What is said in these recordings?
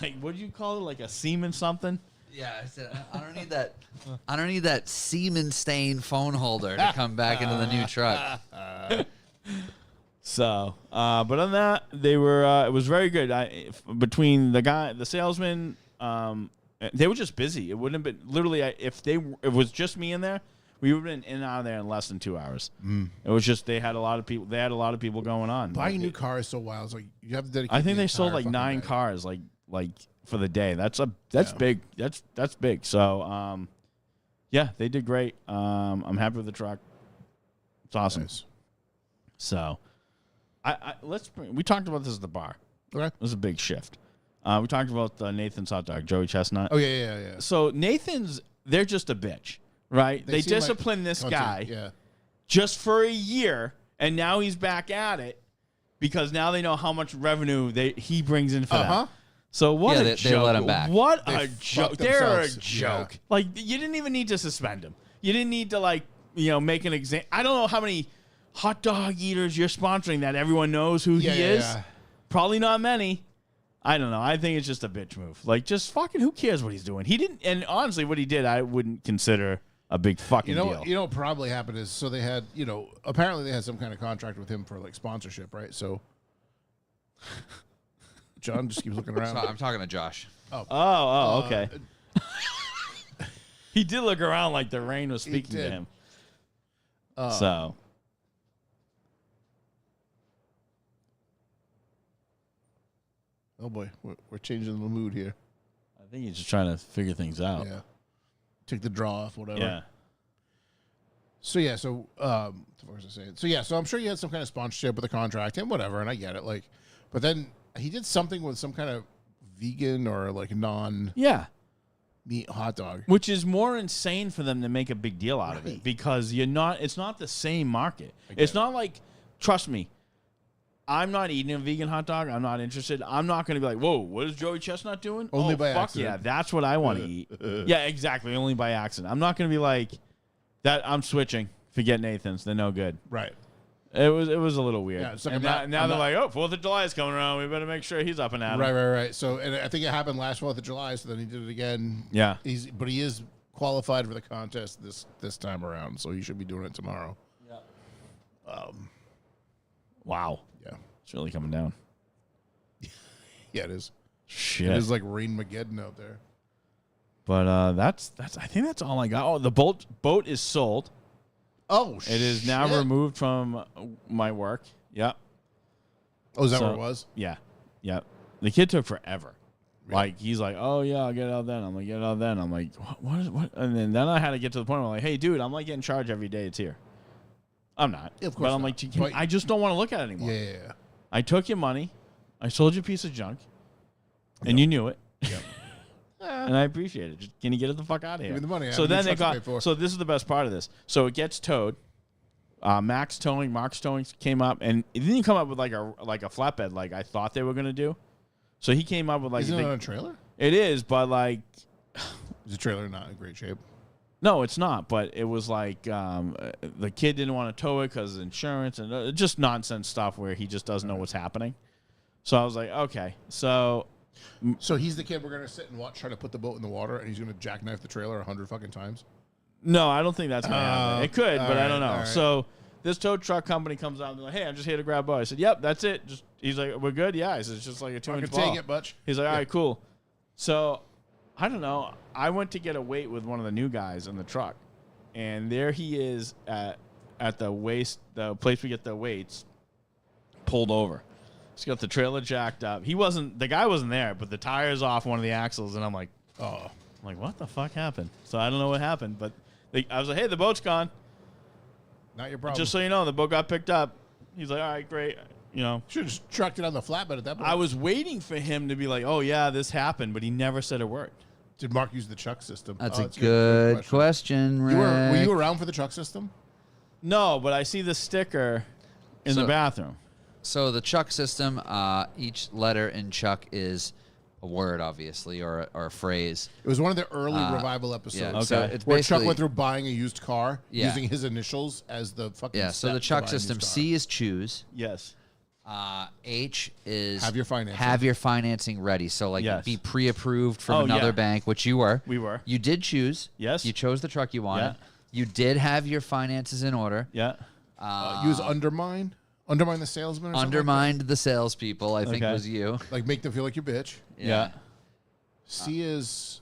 like, what do you call it? Like a semen something? Yeah, I said I don't need that. I don't need that semen stain phone holder to come back into the new truck. So, but other than that, they were. It was very good. Between the salesman, they were just busy. It wouldn't have been literally if it was just me in there, we would have been in and out of there in less than 2 hours. It was just they had a lot of people. They had a lot of people going on. Buying a new car is so wild. It's like you have to dedicate. I think the they sold entire like fucking 9 day. cars, like for the day. That's big. That's big. So, yeah, they did great. I'm happy with the truck. It's awesome. Nice. So, we talked about this at the bar. Okay. It was a big shift. We talked about Nathan's hot dog, Joey Chestnut. Oh yeah. So Nathan's, they're just a bitch, right? They seem like disciplined this cunty, guy Yeah. just for a year, and now he's back at it because now they know how much revenue he brings in for them. So what a joke. they let him back. What They a joke. fucked They're a themselves. joke. Yeah. Like, you didn't even need to suspend him. You didn't need to, make an exam. I don't know how many hot dog eaters you're sponsoring that everyone knows who he is. Yeah. Probably not many. I don't know. I think it's just a bitch move. Like, just fucking who cares what he's doing? He didn't, and honestly, what he did, I wouldn't consider a big fucking deal. You know what probably happened is so they had apparently they had some kind of contract with him for like sponsorship, right? So John just keeps looking around. So I'm talking to Josh. Okay. He did look around like the rain was speaking to did. him. Uh, So. Oh boy, we're changing the mood here. I think he's just trying to figure things out. Yeah, take the draw off, whatever. Yeah. So what was I saying? So I'm sure you had some kind of sponsorship with a contract and whatever, and I get it. Like, but then he did something with some kind of vegan or like non-meat Yeah. hot dog. Which is more insane for them to make a big deal out of it Right. because it's not the same market. It's not like, trust me, I'm not eating a vegan hot dog. I'm not interested. I'm not going to be like, whoa, what is Joey Chestnut doing? Only by fuck accident. yeah, that's what I want to eat. Yeah, exactly. Only by accident. I'm not going to be like, that. I'm switching. Forget Nathan's. They're no good. Right. It was a little weird. Yeah, it's like and I'm now not- they're like, 4th of July is coming around. We better make sure he's up and at 'em. Right. So, and I think it happened last 4th of July. So then he did it again. Yeah. But he is qualified for the contest this time around. So he should be doing it tomorrow. Wow. Yeah. It's really coming down. Yeah, it is. Shit. It is like Rain-mageddon out there. But that's I think that's all I got. Oh, the boat is sold. Oh, It is now removed from my work. Yep. Oh, is that So- where it was? Yeah. Yep. The kid took forever. Like, he's like, oh, yeah, I'll get it out then. I'm like, get it out then. I'm like, what? And then I had to get to the point where I'm like, hey, dude, I'm like getting charged every day it's here. I'm not. Yeah, of course But I'm not. like, But- I just don't want to look at it anymore. Yeah. I took your money. I sold you a piece of junk. And you knew it. And I appreciate it. Just, can you get it the fuck out of here? me the money. I So have new then they trucks to got. pay for. So this is the best part of this. So it gets towed. Mark's Towing came up, and it didn't come up with like a flatbed like I thought they were gonna do. So he came up with like Isn't it on a trailer? it is, but like Is the trailer not in great shape? no, it's not. But it was like the kid didn't want to tow it because of insurance and just nonsense stuff where he just doesn't know what's happening. So I was like, okay, so. So he's the kid we're gonna sit and watch try to put the boat in the water, and he's gonna jackknife the trailer 100 fucking times. No, I don't think that's gonna happen. It could, but I don't know. all right. So this tow truck company comes out and they're like, "Hey, I'm just here to grab boat." I said, "Yep, that's it." He's like, "We're good." Yeah, I said, "It's just like a 2-inch ball." Take it, Butch. He's like, "All right, cool." So I don't know. I went to get a weight with one of the new guys in the truck, and there he is at the place we get the weights, pulled over. He's got the trailer jacked up. The guy wasn't there, but the tire's off one of the axles, and I'm like, what the fuck happened? So I don't know what happened, but I was like, hey, the boat's gone. Not your problem. Just so you know, the boat got picked up. He's like, all right, great. Should have just trucked it on the flatbed at that point. I was waiting for him to be like, oh, yeah, this happened, but he never said a word. Did Mark use the truck system? That's Oh, a good question, Rick. Were you around for the truck system? No, but I see the sticker in the So- bathroom. So the Chuck system, each letter in Chuck is a word, obviously, or a phrase. It was one of the early revival episodes. Yeah. Okay. So it's Where Chuck basically went through buying a used car Yeah. using his initials as the fucking So the step to Chuck buy a new system. car. C is choose. Yes. H is Have your financing. Have your financing ready. So like Yes. be pre-approved from Oh, another yeah. bank, which you were. We were. You did choose. Yes. You chose the truck you wanted. Yeah. You did have your finances in order. Yeah. Use undermine the salesman. Or something Undermined the salespeople. I think Okay. was you. like make them feel like your bitch. Yeah. C is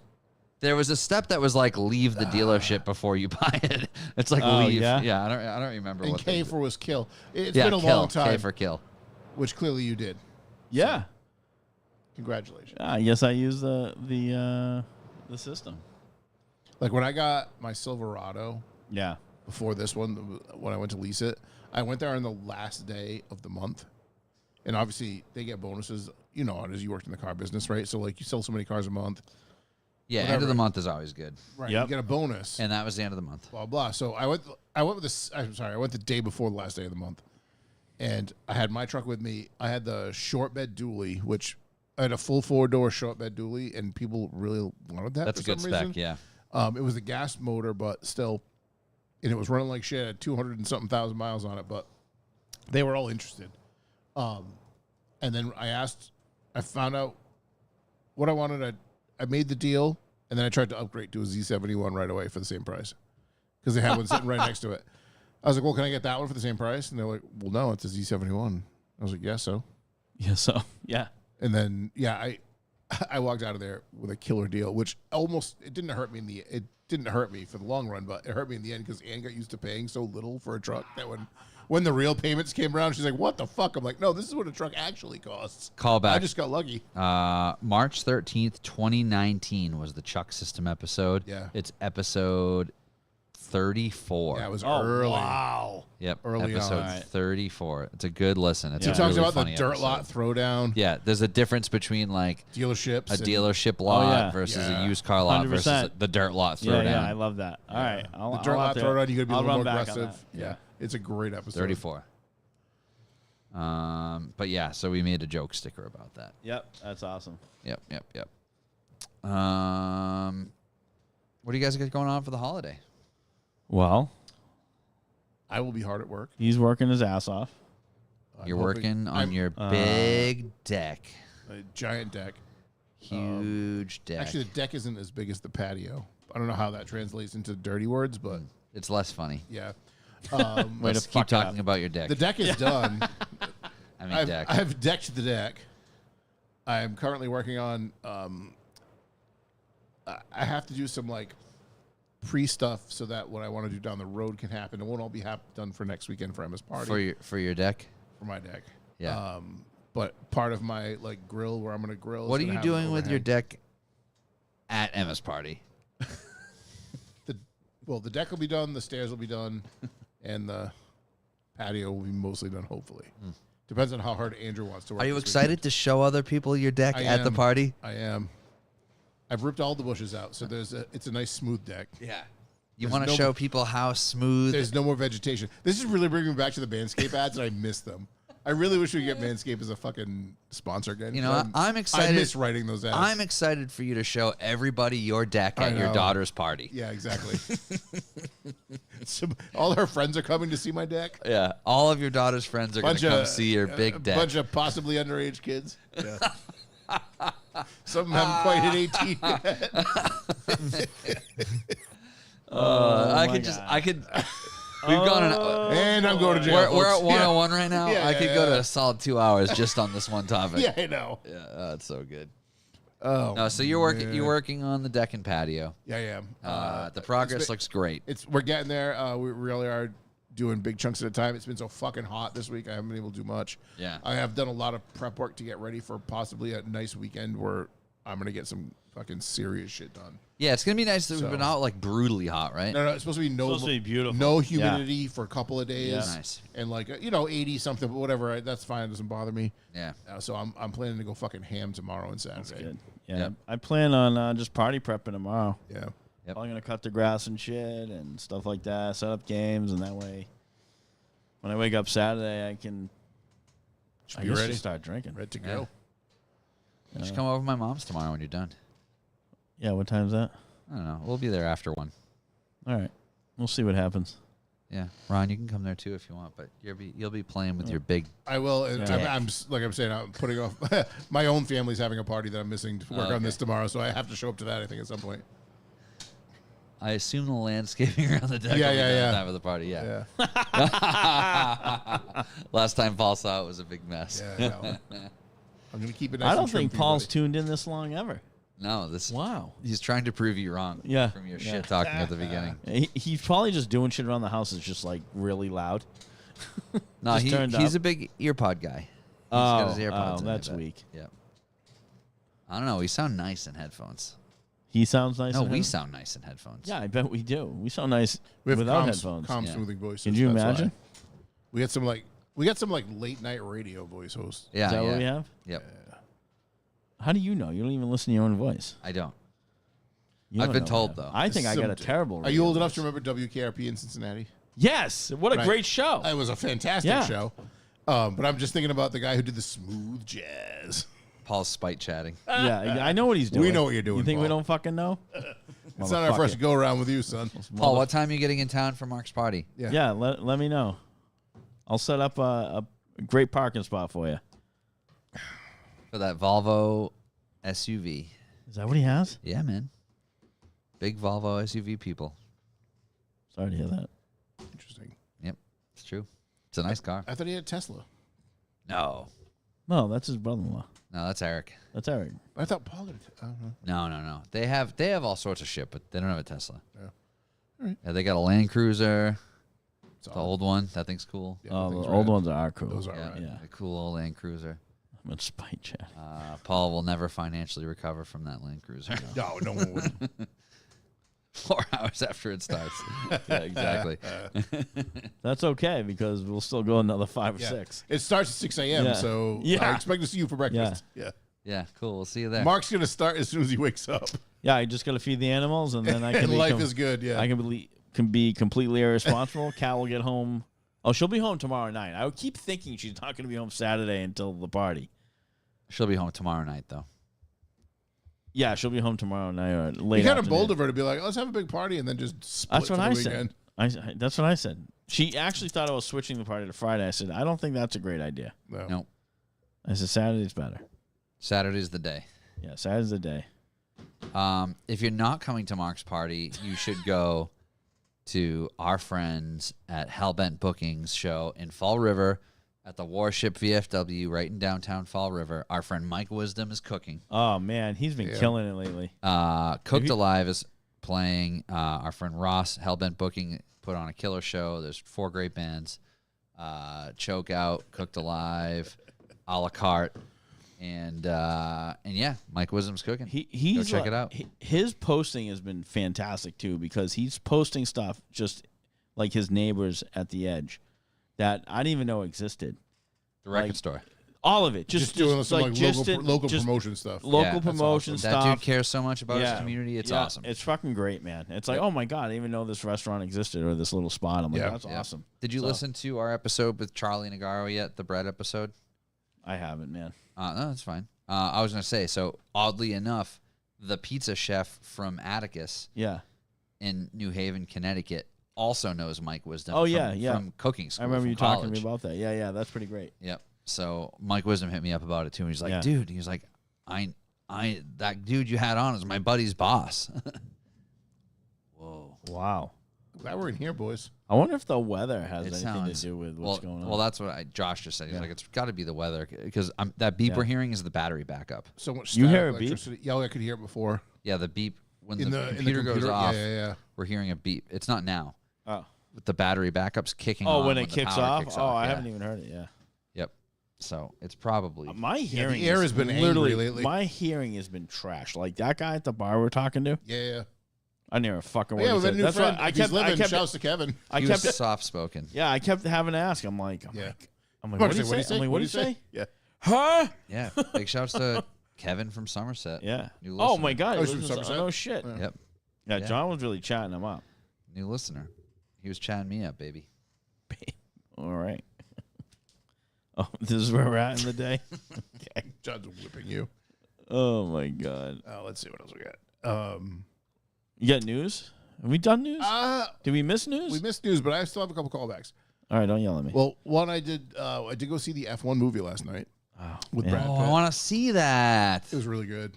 There was a step that was like leave the dealership before you buy it. It's like Oh, leave. yeah? I don't remember and what K they for was kill. It's yeah, been a kill. long time, K for kill. which clearly you did. Yeah. Congratulations. I guess I used the system. Like when I got my Silverado Yeah. before this one, when I went to lease it, I went there on the last day of the month, and obviously they get bonuses. You know, as you worked in the car business, right? So like you sell so many cars a month, Yeah, end Whatever. of the month is always good. right? Yep. You get a bonus. And that was the end of the month. Blah blah. So I went with this. I'm sorry, I went the day before the last day of the month, and I had my truck with me. I had the short bed dually, which I had a full 4-door short bed dually, and people really wanted that. That's a for good some spec, reason. yeah. It was a gas motor, but still, and it was running like shit. It had 200 and something thousand miles on it, but they were all interested. And then I found out what I wanted. I made the deal, and then I tried to upgrade to a Z71 right away for the same price because they had one sitting right next to it. I was like, well, can I get that one for the same price? And they're like, well, no, it's a Z71. I was like, yeah, so. Yeah. So yeah. And then, yeah, I walked out of there with a killer deal, which it didn't hurt me it didn't hurt me for the long run, but it hurt me in the end because Ann got used to paying so little for a truck that when the real payments came around, she's like, what the fuck? I'm like, no, this is what a truck actually costs. Call back. I just got lucky. March 13th, 2019 was the Chuck System episode. Yeah. It's episode 34. Yeah, it was Oh early. wow. Yep. early episode on. Alright. 34. It's a good listen. It's He a talks really about the funny dirt episode. lot throwdown, Yeah, there's a difference between like dealerships. a and- dealership lot yeah. versus Yeah. a used car lot 100%. versus the dirt lot Yeah. throwdown. Yeah. I love that. All right. The dirt lot throwdown, you got to be a I'll little run more back on aggressive. that. Yeah. It's a great episode. 34. But yeah, so we made a joke sticker about that. Yep. That's awesome. Yep. What do you guys got going on for the holiday? Well, I will be hard at work. he's working his ass off. I'm You're hoping- working on I'm your big deck. a giant deck. Huge deck. Actually, the deck isn't as big as the patio. I don't know how that translates into dirty words, but it's less funny. yeah. Way to Let's keep fuck it up. talking about your deck. The deck is done. I mean, deck. I've decked the deck. I'm currently working on. I have to do some like pre-stuff so that what I want to do down the road can happen. It won't all be done for next weekend for Emma's party for your deck. for my deck. Yeah. But part of my like grill where I'm going to grill. is What are gonna you have an doing with your overhang. deck at Emma's party? The deck will be done. The stairs will be done, and the patio will be mostly done. Hopefully, depends on how hard Andrew wants to work. Are you this excited weekend. to show other people your deck I at the am. party? I am. I've ripped all the bushes out, so it's a nice smooth deck. Yeah. You There's want to no- show people how smooth. There's no more vegetation. This is really bringing me back to the Manscaped ads, and I miss them. I really wish we could get Manscaped as a fucking sponsor again. You know, I'm excited. I miss writing those ads. I'm excited for you to show everybody your deck I at your know. daughter's party. Yeah, exactly. So, all her friends are coming to see my deck. Yeah. All of your daughter's friends are going to come see your big a deck. bunch of possibly underage kids. Yeah. Some of them haven't quite hit 18 yet. I could. We've gone. And I'm going to jail. We're at folks. 101 right now. Yeah, I could yeah, go to yeah. a solid 2 hours just on this one topic. Yeah, I know. Yeah, that's so good. Oh, No, so you're working on the deck and patio. yeah, I am. The progress looks great. We're getting there. We really are doing big chunks at a time. It's been so fucking hot this week. I haven't been able to do much. Yeah. I have done a lot of prep work to get ready for possibly a nice weekend where I'm gonna get some fucking serious shit done. Yeah, it's gonna be nice that we've So- been out like brutally hot, right? No, it's supposed to be Supposed to be beautiful. no humidity for a couple of days. Yeah. Nice. And like 80 something, but whatever. That's fine. It doesn't bother me. Yeah. So I'm planning to go fucking ham tomorrow and Saturday. Good. Yeah. Yep. I plan on just party prepping tomorrow. Yeah. Yep. I'm gonna cut the grass and shit and stuff like that. Set up games, and that way, when I wake up Saturday, I can. I be guess ready. just start drinking. Ready to Yeah. go. You should come over to my mom's tomorrow when you're done. Yeah. What time's that? I don't know. We'll be there after 1. All right. We'll see what happens. Yeah, Ron, you can come there too if you want, but you'll be playing with your big. I will. And Yeah. like I'm saying, I'm putting off. My own family's having a party that I'm missing to work on Okay. this tomorrow, so I have to show up to that. I think at some point. I assume the landscaping around the deck. Yeah, will be yeah, done yeah. at the time of the party. Yeah. Yeah. Last time Paul saw it was a big mess. Yeah. No. I'm gonna keep it. Nice I don't and trim think for you, Paul's buddy. tuned in this long ever. No, this. Wow. He's trying to prove you wrong. Yeah, From your yeah. shit talking at the beginning. He's probably just doing shit around the house. It's just like really loud. No, Just turned he's up. a big earpod guy. He's got his AirPods in, I that's bet. weak. Yeah. I don't know. We sound nice in headphones. He sounds nice. No, in we head- sound nice in headphones. Yeah, I bet we do. We sound nice We have without calm, headphones. calm Yeah. smoothing voices. Can you that's why. imagine? We got some like late night radio voice hosts. Yeah. Is that yeah. what we have? Yep. How do you know? You don't even listen to your own voice. I don't. You I've don't been know told, that. though. I think I got a Some- terrible. Are you radio old enough voice. to remember WKRP in Cincinnati? Yes. What a Right. great show. It was a fantastic Yeah. show. But I'm just thinking about the guy who did the smooth jazz. Paul's spite chatting. Yeah, I know what he's doing. We know what you're doing, You think we Paul. don't fucking know? It's not our first go around with you, son. Paul, what time are you getting in town for Mark's party? Yeah, let me know. I'll set up a great parking spot for you. For that Volvo SUV. Is that what he has? Yeah, man. Big Volvo SUV people. Sorry to hear that. Interesting. Yep, it's true. It's a nice car. I thought he had a Tesla. No. No, that's his brother-in-law. No, that's Eric. That's Eric. I thought Paul had a Tesla. No. They have all sorts of shit, but they don't have a Tesla. Yeah. All right. Yeah, they got a Land Cruiser, It's the old one. That thing's cool. Yeah, Oh, that the thing's old rad. ones are cool. Those are Yeah, rad. Yeah. a cool old Land Cruiser. I'm in spite chat. Paul will never financially recover from that Land Cruiser. No, no one would. 4 hours after it starts. Yeah, exactly. That's okay because we'll still go another 5 or Yeah. 6. It starts at 6 a.m., Yeah. so Yeah. I expect to see you for breakfast. Yeah. Yeah, cool. We'll see you there. Mark's going to start as soon as he wakes up. Yeah, I just got to feed the animals and then I can And life become- is good, yeah. I can be completely irresponsible. Cal will get home. Oh, she'll be home tomorrow night. I would keep thinking she's not going to be home Saturday until the party. She'll be home tomorrow night, though. Yeah, she'll be home tomorrow night or late. Be kind of afternoon. bold of her to be like, let's have a big party and then just split That's what for the I weekend. said. That's what I said. She actually thought I was switching the party to Friday. I said, I don't think that's a great idea. No. Nope. I said, Saturday's better. Saturday's the day. Yeah, Saturday's the day. If you're not coming to Mark's party, you should go to our friends at Hellbent Bookings show in Fall River at the Warship VFW right in downtown Fall River. Our friend Mike Wisdom is cooking. Oh, man, he's been Yeah. killing it lately. Cooked you- Alive is playing. Our friend Ross, Hellbent Booking, put on a killer show. There's 4 great bands. Choke Out, Cooked Alive, A La Carte, and yeah, Mike Wisdom's cooking. He's check it out. His posting has been fantastic, too, because he's posting stuff just like his neighbors at the edge that I didn't even know existed. The record like- store. All of it. Just doing some like just local just promotion stuff. local Yeah, that's promotion That stuff. dude cares so much about his community. It's Yeah, awesome. It's fucking great, man. It's like, oh my God, I didn't even know this restaurant existed or this little spot. I'm like, Yeah. that's Yeah. awesome. Did you So- listen to our episode with Charlie Nagaro yet? The bread episode? I haven't, man. No, that's fine. I was going to say, so oddly enough, the pizza chef from Atticus Yeah. in New Haven, Connecticut, also knows Mike Wisdom. Oh, from, yeah, yeah. from cooking school. I remember from you college. talking to me about that. Yeah, that's pretty great. Yep. So Mike Wisdom hit me up about it too. And he's like, Yeah. dude, he was like, I that dude you had on is my buddy's boss. Whoa. Wow. Glad we're in here, boys. I wonder if the weather has It anything sounds- to do with what's going on. Well, that's what Josh just said. He's Yeah. like, it's got to be the weather because that beep Yeah. we're hearing is the battery backup. So much You static hear a beep? electricity. Yeah, I could hear it before. Yeah, the beep when In the, the computer goes off. Yeah. We're hearing a beep. It's not now. oh. But the battery backup's kicking Oh, on when it the kicks power off? kicks Oh, I yeah. haven't even heard it. Yeah. Yep. So it's probably My hearing air is has been angry literally lately. My hearing has been trash. Like that guy at the bar we're talking to, Yeah. I never fucking But yeah, word we've he got a said. new That's friend. why I If he's kept living, shouts to Kevin. I he kept was soft spoken. yeah, I kept having to ask. I'm like, Yeah. what Mark did he said, say? I'm like, what did he say? Yeah. Huh? Yeah. Big shouts to Kevin from Somerset. Yeah. New Oh listener. my God. Oh, he he's from listens to- Somerset? No shit. Yeah. Yep. Yeah, Yeah. John was really chatting him up. New listener. He was chatting me up, baby. All right. Oh, this is where we're at in the day. Okay. John's whipping you. Oh my God. Let's see what else we got. You got news? Have we done news? Uh, Did we miss news? we missed news, but I still have a couple callbacks. All right, don't yell at me. Well, one I did go see the F1 movie last night with Brad Oh, Pitt. I want to see that. It was really good.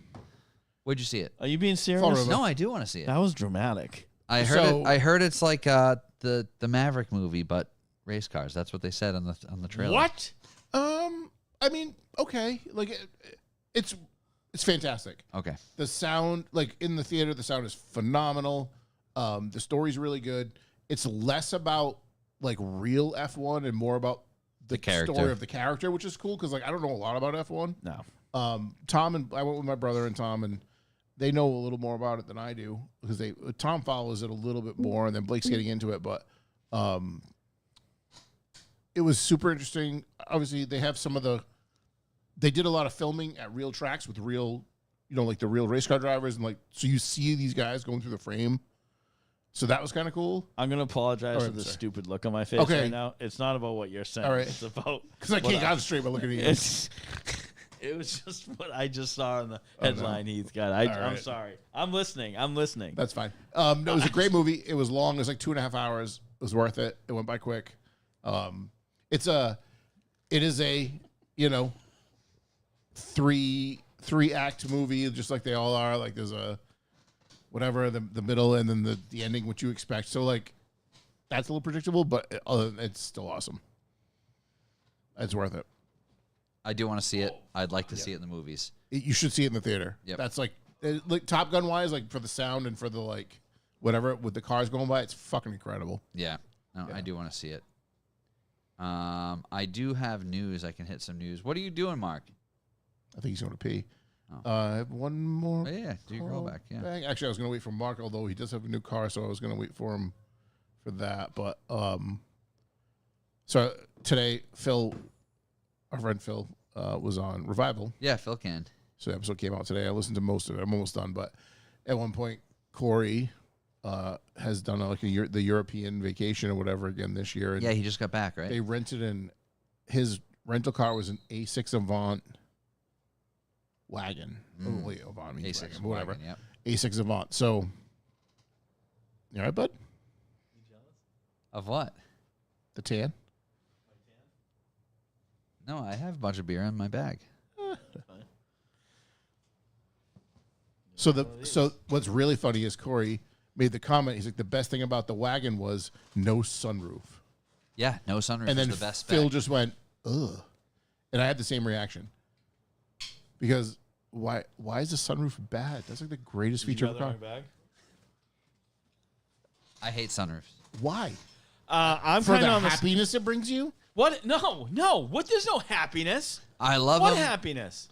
Where'd you see it? Are you being serious? Fall River. No, I do want to see it. That was dramatic. I heard So- it. I heard it's like the Maverick movie, but race cars. That's what they said on the trailer. What? I mean, okay, like it's fantastic. Okay. The sound, like in the theater, the sound is phenomenal. The story's really good. It's less about like real F1 and more about the character. story of the character, which is cool because like I don't know a lot about F1. No. Tom and I went with my brother and Tom, and they know a little more about it than I do because Tom follows it a little bit more, and then Blake's getting into it. But it was super interesting. Obviously, they have they did a lot of filming at real tracks with real, like the real race car drivers, and like so you see these guys going through the frame. So that was kind of cool I'm going to apologize All for right, the sorry. stupid look on my face Okay. right now. It's not about what you're saying. All right. It's about because I can't concentrate by looking at you. It was just what I just saw in the Oh, no. headline, Heath. God, All I'm right. sorry. I'm listening. That's fine. No, it was a great movie. It was long. It was like 2.5 hours. It was worth it. It went by quick. It is a, three act movie, just like they all are. Like there's a whatever the middle and then the ending, which you expect. So like that's a little predictable, but it's still awesome. It's worth it. I do want to see it. I'd like to see it in the movies. You should see it in the theater. Yep. That's like Top Gun wise, like for the sound and for the like whatever with the cars going by, it's fucking incredible. Yeah. No, Yeah. I do want to see it. I do have news. I can hit some news. What are you doing, Mark? I think he's going to pee. Oh. I have one more. Oh, yeah, do your callback. Yeah. bang. Actually, I was going to wait for Mark, although he does have a new car, so I was going to wait for him for that. But so today, our friend Phil, was on Revival. Yeah, Phil can. So the episode came out today. I listened to most of it. I'm almost done, but at one point, Corey has done the European vacation or whatever again this year. And Yeah, he just got back, right? they rented his rental car was an A6 Avant wagon. Mm. Oh, wait, Avant means A6 wagon, but whatever. wagon, yep. A6 Avant. So, you all right, bud? Of what? The tan? No, I have a bunch of beer in my bag. So what's really funny is Corey made the comment. He's like, the best thing about the wagon was no sunroof. Yeah, no sunroof And is then the best Phil spec. just went, ugh. And I had the same reaction. Because why is the sunroof bad? That's like the greatest feature of a car. I hate sunroofs. Why? I'm For kind the of on the happiness it brings you? What? No. What? There's no happiness. I love What them. happiness?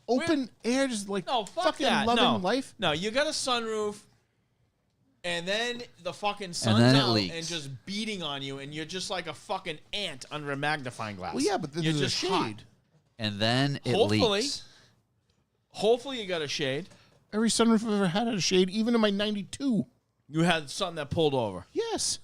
Open air, just like No, fuck fucking that. loving No. life. No, you got a sunroof, and then the fucking sun's then it out leaks. and just beating on you, and you're just like a fucking ant under a magnifying glass. Well, yeah, but you're there's a just shade. hot. And then it Hopefully. leaks. Hopefully, you got a shade. Every sunroof I've ever had a shade, even in my 92. You had something that pulled over. Yes.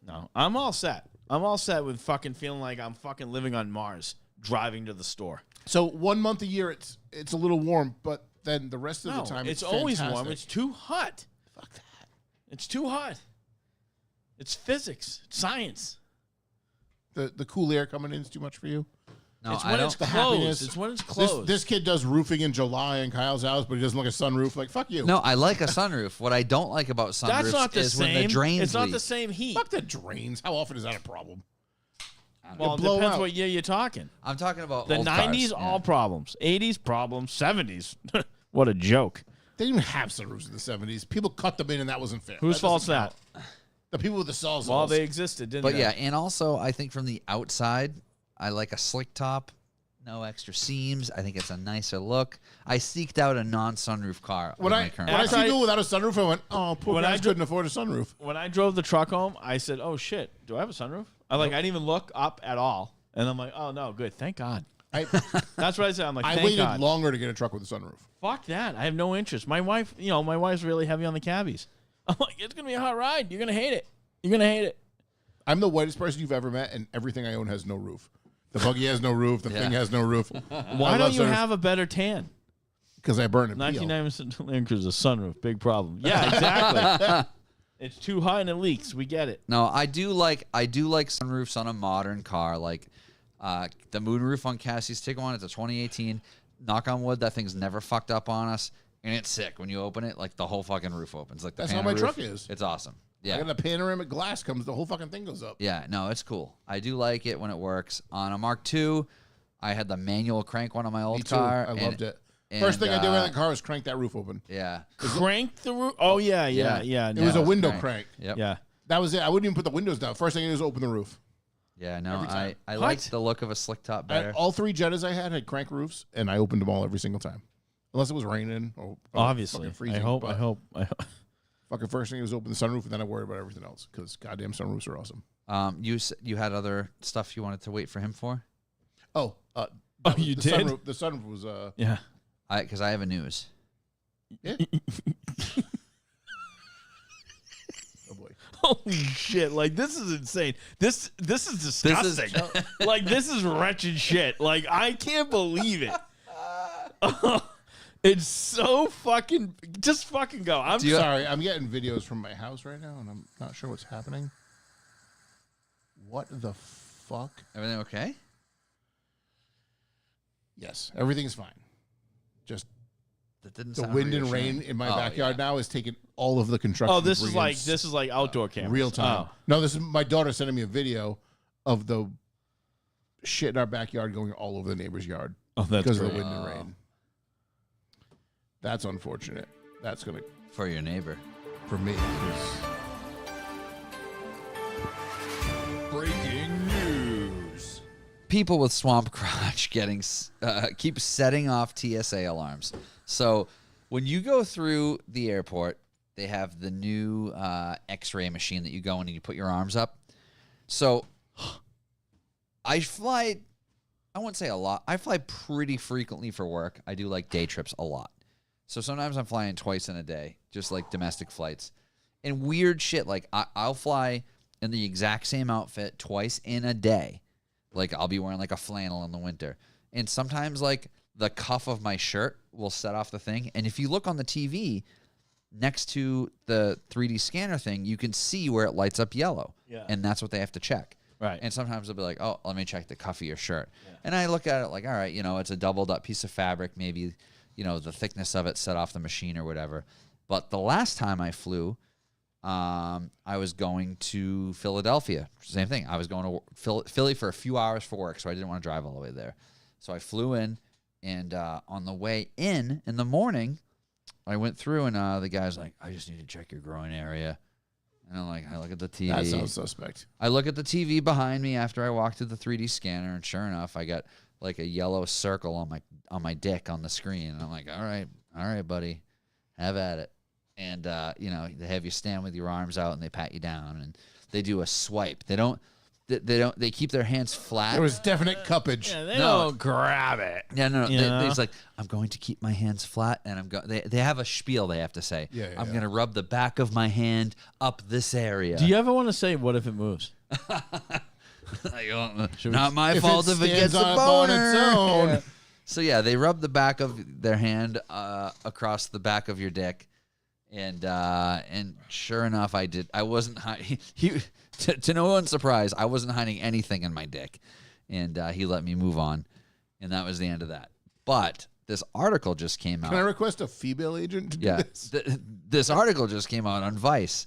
No, I'm all set. I'm all set with fucking feeling like I'm fucking living on Mars, driving to the store. So 1 month a year, it's a little warm, but then the rest of No, the time, it's always warm. fantastic. It's too hot. Fuck that. It's too hot. It's physics. It's science. The cool air coming in is too much for you. No, It's I when don't. it's the closed. happiness. It's when it's closed. This kid does roofing in July in Kyle's house, but he doesn't like a sunroof. Like, fuck you. No, I like a sunroof. What I don't like about sunroofs That's not the is same. when the drains it's not leak. the same heat. Fuck the drains. How often is that a problem? Well, it blow depends out. what year you're talking. I'm talking about The old 90s, cars. all problems. 80s, problems. 70s, what a joke. They didn't even have sunroofs in the 70s. People cut them in, and that wasn't fair. Whose That fault's doesn't that? count. The people with the sawzalls. Well, they existed, didn't But they? yeah, and also I think from the outside, I like a slick top, no extra seams. I think it's a nicer look. I seeked out a non-sunroof car. When with I my current when I After see I- people without a sunroof, I went, "Oh, poor When I guys dro- couldn't afford a sunroof." When I drove the truck home, I said, oh, shit, do I have a sunroof? I didn't even look up at all. And I'm like, oh, no, good. Thank God. I That's what I said. I'm like, I thank waited God. longer to get a truck with a sunroof. Fuck that. I have no interest. My wife, my wife's really heavy on the cabbies. I'm like, it's going to be a hot ride. You're going to hate it. You're going to hate it. I'm the whitest person you've ever met, and everything I own has no roof. The buggy has no roof. The thing has no roof. Why don't you have a better tan? Because I burn it. 1997 Land Cruiser sunroof, big problem. Yeah, exactly. It's too high and it leaks. We get it. No, I do like sunroofs on a modern car, like the moonroof on Cassie's Tiguan. It's a 2018. Knock on wood, that thing's never fucked up on us, and it's sick. When you open it, like the whole fucking roof opens. Like That's how my truck is. It's awesome. Yeah, I got a panoramic glass. The whole fucking thing goes up. yeah. No, it's cool. I do like it when it works. On a Mark II, I had the manual crank one on my old Me too. car. I loved it. and, First thing I did in that car was crank that roof open. Yeah. Crank the roof. Oh yeah. It was a window crank. Yep. Yeah. That was it. I wouldn't even put the windows down. First thing I did was open the roof. Yeah, no, Every time. I liked the look of a slick top better. All 3 Jettas I had crank roofs, and I opened them all every single time, unless it was raining or Obviously. fucking freezing. I hope. but Fucking first thing was open the sunroof, and then I worried about everything else because goddamn sunroofs are awesome. You had other stuff you wanted to wait for him for? Oh, you the did? Sunroof, the sunroof was Yeah. Because I have a news. yeah. Oh boy. Holy shit! Like this is insane. This is disgusting. Like this is wretched shit. Like I can't believe it. It's so fucking. Just fucking go. I'm Sorry, I'm getting videos from my house right now, and I'm not sure what's happening. What the fuck? Everything okay? Yes, everything's fine. Just That didn't the sound wind and reassuring. rain in my Oh, backyard yeah. now is taking all of the construction. Oh, this is debris like and outdoor cameras. real time. Oh. No, this is my daughter sending me a video of the shit in our backyard going all over the neighbor's yard Oh, that's because of the great. wind and rain. That's unfortunate. That's gonna For your neighbor. for me. 'Cause Breaking news. People with swamp crotch keep setting off TSA alarms. So when you go through the airport, they have the new X-ray machine that you go in and you put your arms up. So I fly, I wouldn't say a lot. I fly pretty frequently for work. I do like day trips a lot. So sometimes I'm flying twice in a day, just like domestic flights. And weird shit, like I'll fly in the exact same outfit twice in a day. Like I'll be wearing like a flannel in the winter. And sometimes like the cuff of my shirt will set off the thing. And if you look on the TV next to the 3D scanner thing, you can see where it lights up yellow. Yeah. And that's what they have to check. Right. And sometimes they'll be like, oh, let me check the cuff of your shirt. Yeah. And I look at it like, all right, it's a doubled up piece of fabric. Maybe, the thickness of it set off the machine or whatever. But the last time I flew, I was going to Philadelphia. Same thing. I was going to Philly for a few hours for work, so I didn't want to drive all the way there. So I flew in, and on the way in the morning, I went through, and the guy's like, I just need to check your groin area. And I'm like, I look at the TV. that sounds suspect. I look at the TV behind me after I walked through the 3D scanner, and sure enough, I got like a yellow circle on my dick on the screen. And I'm like, all right, buddy, have at it. And they have you stand with your arms out, and they pat you down, and they do a swipe. They keep their hands flat. There was definite cuppage. Yeah, they No. don't grab it. Yeah, no. You know? It's like, I'm going to keep my hands flat, and they have a spiel they have to say. Yeah, I'm yeah. going to rub the back of my hand up this area. Do you ever want to say, "What if it moves"? Like, not my If fault it if it stands gets a up on its boner. own. Yeah. So yeah, they rub the back of their hand across the back of your dick, and sure enough, I did. I wasn't hiding. To no one's surprise, I wasn't hiding anything in my dick, and he let me move on, and that was the end of that. But this article just came out. Can I request a female agent to do Yeah, this? this article just came out on Vice.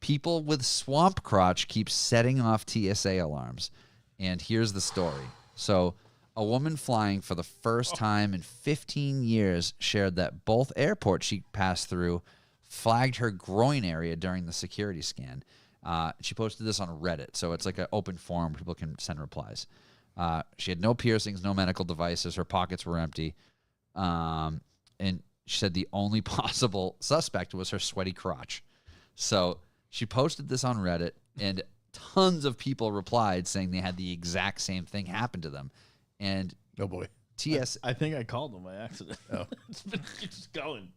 People with swamp crotch keep setting off TSA alarms. And here's the story. So, a woman flying for the first time in 15 years shared that both airports she passed through flagged her groin area during the security scan. She posted this on Reddit, so it's like an open forum. People can send replies. She had no piercings, no medical devices. Her pockets were empty. And she said the only possible suspect was her sweaty crotch. So she posted this on Reddit, and tons of people replied saying they had the exact same thing happen to them. And Oh boy. TS. I think I called them by accident. Oh. It's been just going.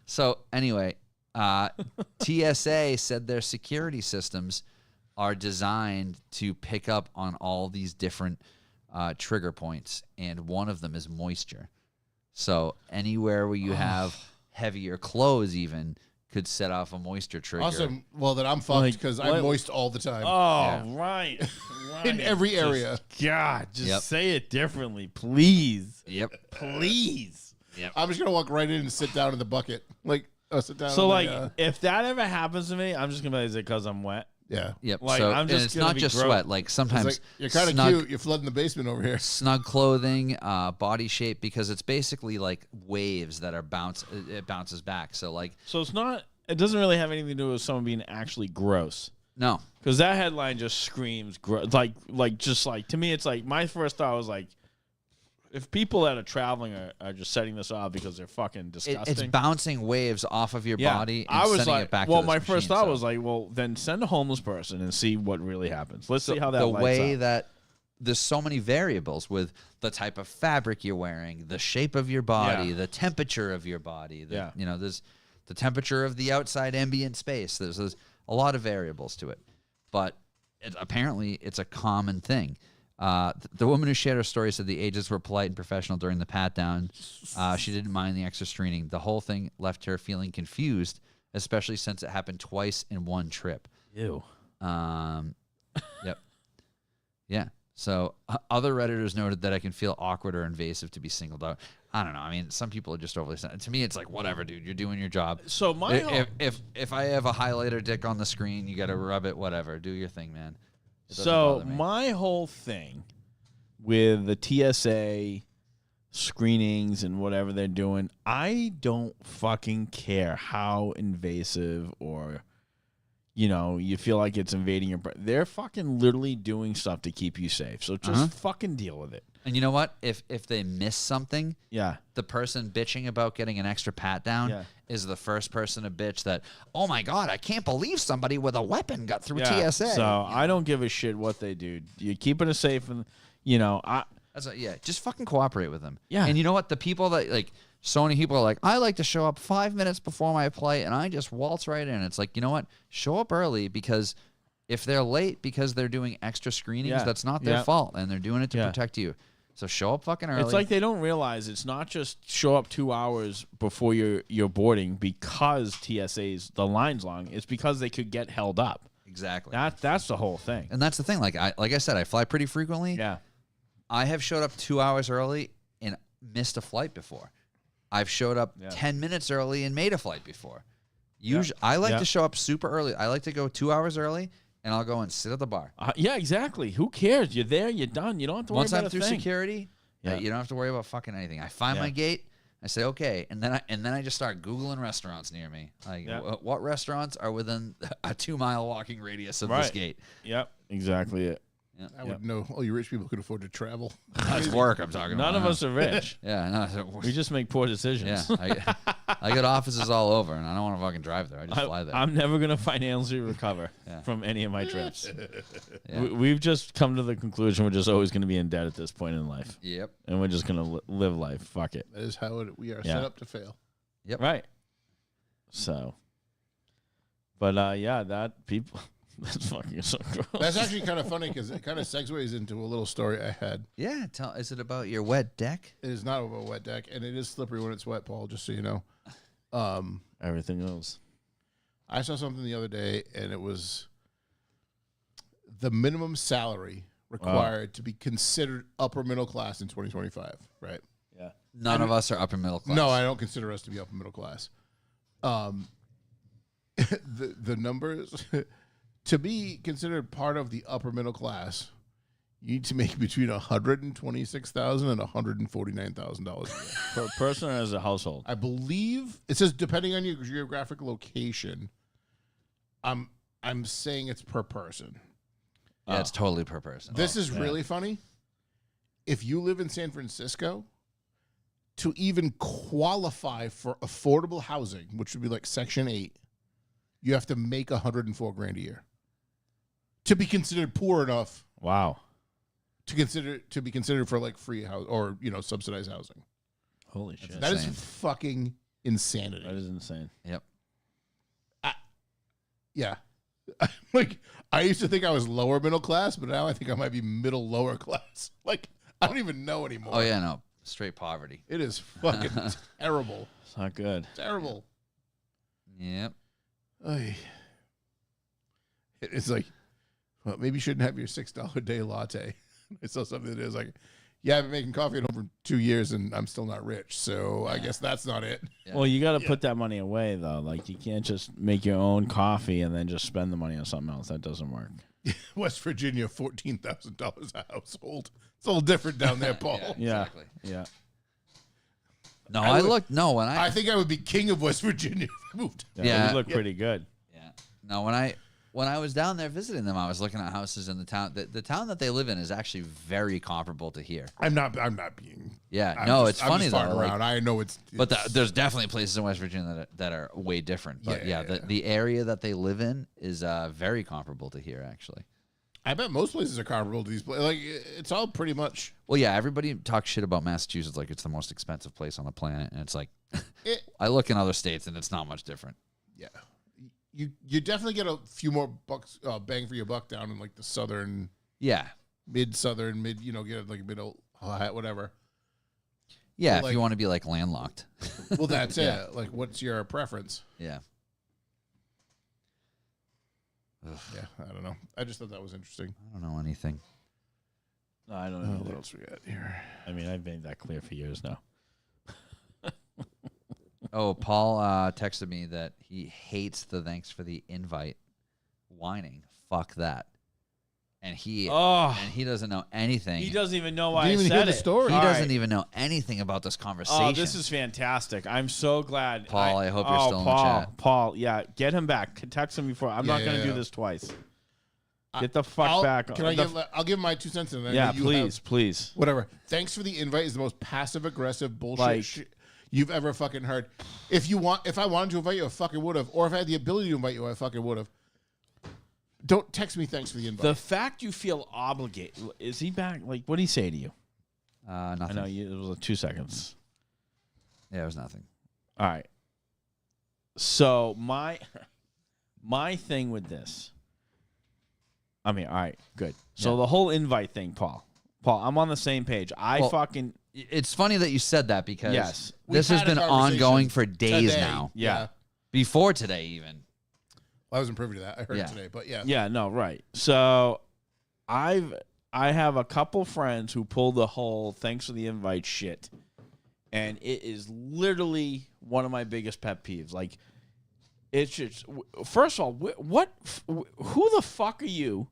So anyway, TSA said their security systems are designed to pick up on all these different trigger points, and one of them is moisture. So anywhere where you have heavier clothes, even could set off a moisture trigger. Awesome. Well, then I'm fucked Like, because what- I'm moist all the time Oh, right. in every Just- area. God, just Yep. say it differently, please. Yep. Please. I'm just gonna walk right in and sit down in the bucket. Like, sit down. So, in like, the, if that ever happens to me, I'm just going to be like, is it because I'm wet? yeah. Yep. Like, so I'm and just it's gonna not be just gross. sweat. Like It's sometimes like, you're kind of snug- cute. You're flooding the basement over here. snug clothing, body shape, because it's basically like waves that are it bounces back. So like, So it's not, it doesn't really have anything to do with someone being actually gross. no, Because that headline just screams gross. Like, to me, it's like, my first thought was like, if people that are traveling are just setting this off because they're fucking disgusting. it's bouncing waves off of your body and I was sending like, it back well, to this my first machine, thought so. was like, well, then send a homeless person and see what really happens. Let's see how that the lights way up. that there's so many variables with the type of fabric you're wearing, the shape of your body, Yeah. the temperature of your body. Yeah. You know, there's the temperature of the outside ambient space. There's a lot of variables to it, but apparently it's a common thing. The woman who shared her story said the agents were polite and professional during the pat down. She didn't mind the extra screening. The whole thing left her feeling confused, especially since it happened twice in one trip. Ew. Yep. Yeah. So other Redditors noted that I can feel awkward or invasive to be singled out. I don't know. I mean, some people are just overly sensitive. To me, it's like, whatever, dude. You're doing your job. So my whole- If I have a highlighter dick on the screen, you got to rub it. Whatever. Do your thing, man. It doesn't So bother me. my whole thing with the TSA screenings and whatever they're doing, I don't fucking care how invasive or you feel like it's invading your. They're fucking literally doing stuff to keep you safe. So just fucking deal with it. And you know what? If they miss something, Yeah. the person bitching about getting an extra pat down Yeah. is the first person to bitch that, oh my God, I can't believe somebody with a weapon got through Yeah. TSA. So I don't give a shit what they do. You're keeping it safe, and Just fucking cooperate with them. Yeah. And you know what? The people that like so many people are like, I like to show up 5 minutes before my flight and I just waltz right in. It's like, you know what? Show up early, because if they're late because they're doing extra screenings, Yeah. that's not their Yeah. fault, and they're doing it to Yeah. protect you. So show up fucking early. it's like they don't realize it's not just show up 2 hours before you're boarding because TSA's the line's long. It's because they could get held up. exactly. That's the whole thing. And that's the thing. Like I said, I fly pretty frequently. Yeah. I have showed up 2 hours early and missed a flight before. I've showed up Yeah. 10 minutes early and made a flight before. Usually, I like Yeah. to show up super early. I like to go 2 hours early, and I'll go and sit at the bar. Yeah, exactly. Who cares? You're there. You're done. You don't have to worry Once about I'm a through thing. security, Yeah. you don't have to worry about fucking anything. I find Yeah. my gate. I say okay, and then I just start Googling restaurants near me. Like Yeah. what restaurants are within a 2 mile walking radius of this Right. gate. Yep, exactly it. I would know all you rich people could afford to travel. That's work I'm talking about. None of us are rich. Yeah, no. We just make poor decisions. Yeah, I got offices all over, and I don't want to fucking drive there. I just fly there. I'm never gonna financially recover Yeah. from any of my trips. Yeah. We've just come to the conclusion we're just always gonna be in debt at this point in life, Yep. and we're just gonna live life. Fuck it. That is how we are Yeah. set up to fail. Yep. Right. So, but yeah, that people. That's fucking so gross. That's actually kind of funny because it kind of segues into a little story I had. Yeah. Is it about your wet deck? It is not about a wet deck, and it is slippery when it's wet, Paul, just so you know. Everything else. I saw something the other day, and it was the minimum salary required to be considered upper middle class in 2025, right? Yeah. None of us are upper middle class. No, I don't consider us to be upper middle class. The numbers to be considered part of the upper middle class, you need to make between $126,000 and $149,000 a year. Per person or as a household? I believe it says depending on your geographic location. I'm saying it's per person. Yeah, it's totally per person. This is yeah. really funny. If you live in San Francisco, to even qualify for affordable housing, which would be like Section 8, you have to make $104,000 a year to be considered poor enough Wow. to be considered for like free house or subsidized housing. Holy shit. That is insane. fucking insanity. That is insane. Yep. Yeah. Like, I used to think I was lower middle class, but now I think I might be middle lower class. Like, I don't even know anymore. Oh yeah, no, straight poverty. It is fucking terrible. It's not good. Terrible. Yep. Ay. It's like, well, maybe you shouldn't have your $6 a day latte. I saw something that is like, yeah, I've been making coffee at home for 2 years and I'm still not rich. So I guess that's not it. Yeah. Well, you got to put that money away, though. Like, you can't just make your own coffee and then just spend the money on something else. That doesn't work. West Virginia, $14,000 a household. It's a little different down there, Paul. Yeah. Exactly. Yeah. No, I I would- looked. No, when I think I would be king of West Virginia if I moved. Yeah. You look pretty good. Yeah. No, when I was down there visiting them, I was looking at houses in the town. The town that they live in is actually very comparable to here. I'm not being. Yeah. I'm No, just- it's funny I'm just though. farting like- around. I know it's. but there's definitely places in West Virginia that are way different. But Yeah, yeah, yeah. the area that they live in is very comparable to here, actually. I bet most places are comparable to these places. Like it's all pretty much. Well, yeah, everybody talks shit about Massachusetts like it's the most expensive place on the planet, and it's like It, I look in other states and it's not much different. yeah, you definitely get a few more bucks bang for your buck down in like the southern, Yeah, mid-southern, get like middle, whatever. yeah. Well, If like- you want to be like landlocked, Well, that's Yeah. it. Like, what's your preference? yeah. Yeah, I don't know. I just thought that was interesting. I don't know anything. No, I don't Oh, know. what else we got here? I mean, I've made that clear for years now. Oh, Paul texted me that he hates the thanks for the invite whining. Fuck that. And he doesn't know anything. He doesn't even know why Didn't I even said hear the it. story. He All doesn't right. even know anything about this conversation. Oh, this is fantastic. I'm so glad. Paul, I hope you're still in the Paul, chat. Paul, yeah, get him back. Text him before. I'm not Yeah, going to yeah, do yeah. this twice. Get the fuck I'll, back. Can I I'll give my 2 cents in there. Yeah, You please, have- please. whatever. Thanks for the invite is the most passive aggressive bullshit Like- shit you've ever fucking heard. If I wanted to invite you, I fucking would have. Or if I had the ability to invite you, I fucking would have. Don't text me thanks for the invite. The fact you feel obligated. Is he back? Like, what did he say to you? I Nothing. know it was 2 seconds. Yeah, it was nothing. All right. So my thing with this. I mean, all right, good. So Yeah. the whole invite thing, Paul, I'm on the same page. Well, It's funny that you said that because Yes. this We've has had a been conversation ongoing for days today. now. Yeah. Before today, even. I wasn't privy to that. I heard Yeah. it today, but yeah. Yeah, no, right. So I have a couple friends who pull the whole thanks for the invite shit. And it is literally one of my biggest pet peeves. Like, it's just, first of all, who the fuck are you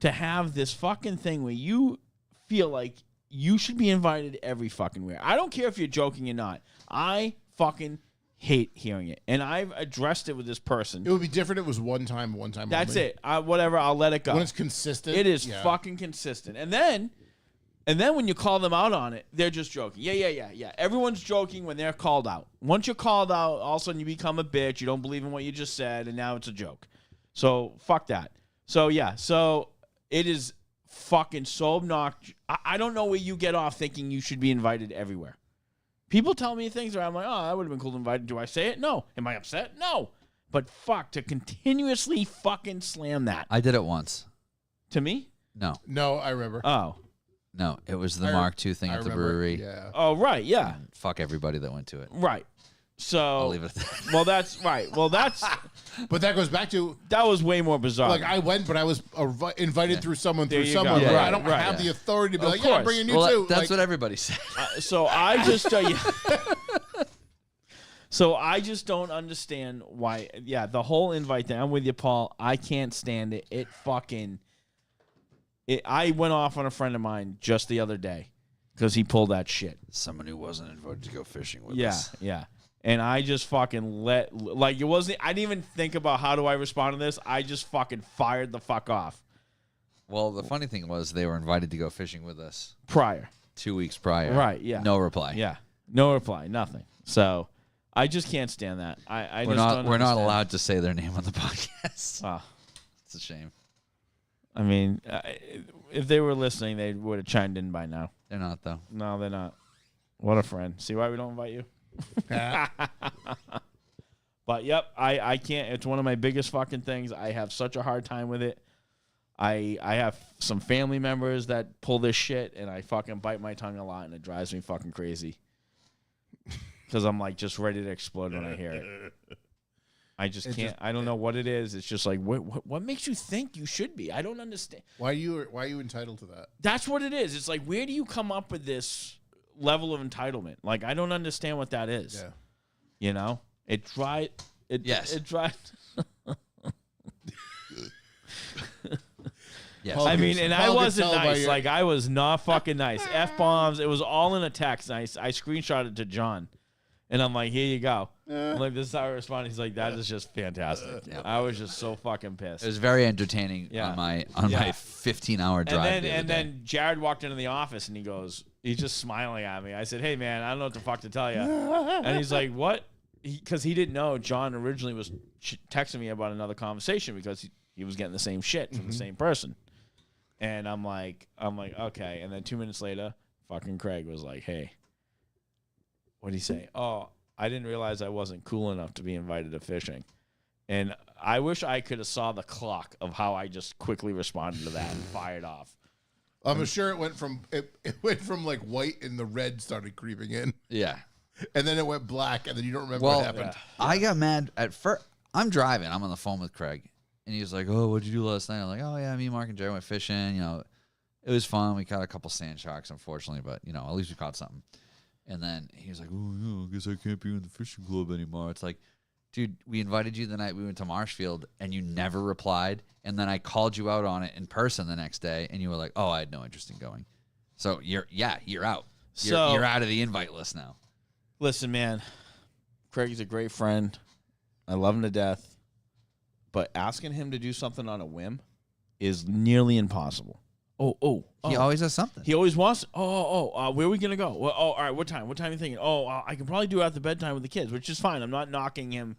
to have this fucking thing where you feel like you should be invited every fucking where? I don't care if you're joking or not. I fucking hate hearing it. And I've addressed it with this person. It would be different if it was one time That's only. it. Whatever, I'll let it go. When it's consistent. It is yeah. fucking consistent. And then when you call them out on it, they're just joking. Yeah. Everyone's joking when they're called out. Once you're called out, all of a sudden you become a bitch. You don't believe in what you just said, and now it's a joke. So fuck that. So yeah. So it is fucking so obnoxious. I don't know where you get off thinking you should be invited everywhere. People tell me things where I'm like, oh, that would have been cool to invite. Do I say it? No. Am I upset? No. But fuck, to continuously fucking slam that. I did it once. To me? No, No, I remember. Oh. no. It was the I- Mark II thing I at the remember. brewery. Yeah. Oh, right. Yeah. Fuck everybody that went to it. Right. So I'll leave it at that. well, that's right. Well, that But that goes back to was way more bizarre. like I went, but I was invited through someone There through you someone. go. Where Right, I don't right, have yeah. the authority to be Of like, yeah, I'm course. bringing you Well, too. that's Like, what everybody said. So I just So I just don't understand why. Yeah, the whole invite thing. I'm with you, Paul. I can't stand it. I went off on a friend of mine just the other day because he pulled that shit. Someone who wasn't invited to go fishing with Yeah, us. yeah. And I just fucking I didn't even think about how do I respond to this. I just fucking fired the fuck off Well, the funny thing was they were invited to go fishing with us prior. 2 weeks prior. Right, yeah. No reply. Yeah. No reply, nothing. So I just can't stand that. I We're just not don't we're not understand. allowed to say their name on the podcast. Oh, It's a shame. I mean, if they were listening, they would have chimed in by now. They're not though. No, they're not. What a friend. See why we don't invite you? But yep, I can't. It's one of my biggest fucking things. I have such a hard time with it. I have some family members that pull this shit, and I fucking bite my tongue a lot, and it drives me fucking crazy. Because I'm like just ready to explode when I hear it. I just It can't. I don't know what it is. It's just like what makes you think you should be? I don't understand. Why are you entitled to that? That's what it is. It's like, where do you come up with this level of entitlement? Like, I don't understand what that is. Yeah. You know, it drives. Yes. It drives. Yes. Paul I mean, can- and Paul I can wasn't tell by nice. your- Like, I was not fucking nice. F-bombs. It was all in a text. I screenshot it to John. And I'm like, here you go. I'm like, this is how I respond. He's like, that is just fantastic. Yep. I was just so fucking pissed. It was very entertaining Yeah. on my Yeah. 15-hour drive. And then Jared walked into the office and he's just smiling at me. I said, hey, man, I don't know what the fuck to tell you. And he's like, what? Because he didn't know John originally was texting me about another conversation because he was getting the same shit from the same person. And I'm like, okay. And then 2 minutes later, fucking Craig was like, hey, what'd he say? Oh, I didn't realize I wasn't cool enough to be invited to fishing. And I wish I could have saw the clock of how I just quickly responded to that and fired off. I'm sure it went from like white and the red started creeping in, yeah. and then it went black, and then you don't remember Well, what happened. I got mad at first. I'm driving. I'm on the phone with Craig, and he was like, "Oh, what'd you do last night?" I'm like, "Oh yeah, me, Mark, and Jerry went fishing. You know, it was fun. We caught a couple sand sharks, unfortunately, but you know, at least we caught something." And then he was like, "Oh, yeah, I guess I can't be in the fishing club anymore." It's like, dude, we invited you the night we went to Marshfield, and you never replied. And then I called you out on it in person the next day, and you were like, "Oh, I had no interest in going." So you're out. You're out of the invite list now. Listen, man, Craig's a great friend. I love him to death. But asking him to do something on a whim is nearly impossible. Oh. He always has something. He always wants. Where are we gonna go? Well, all right. What time? What time are you thinking? I can probably do it after bedtime with the kids, which is fine. I'm not knocking him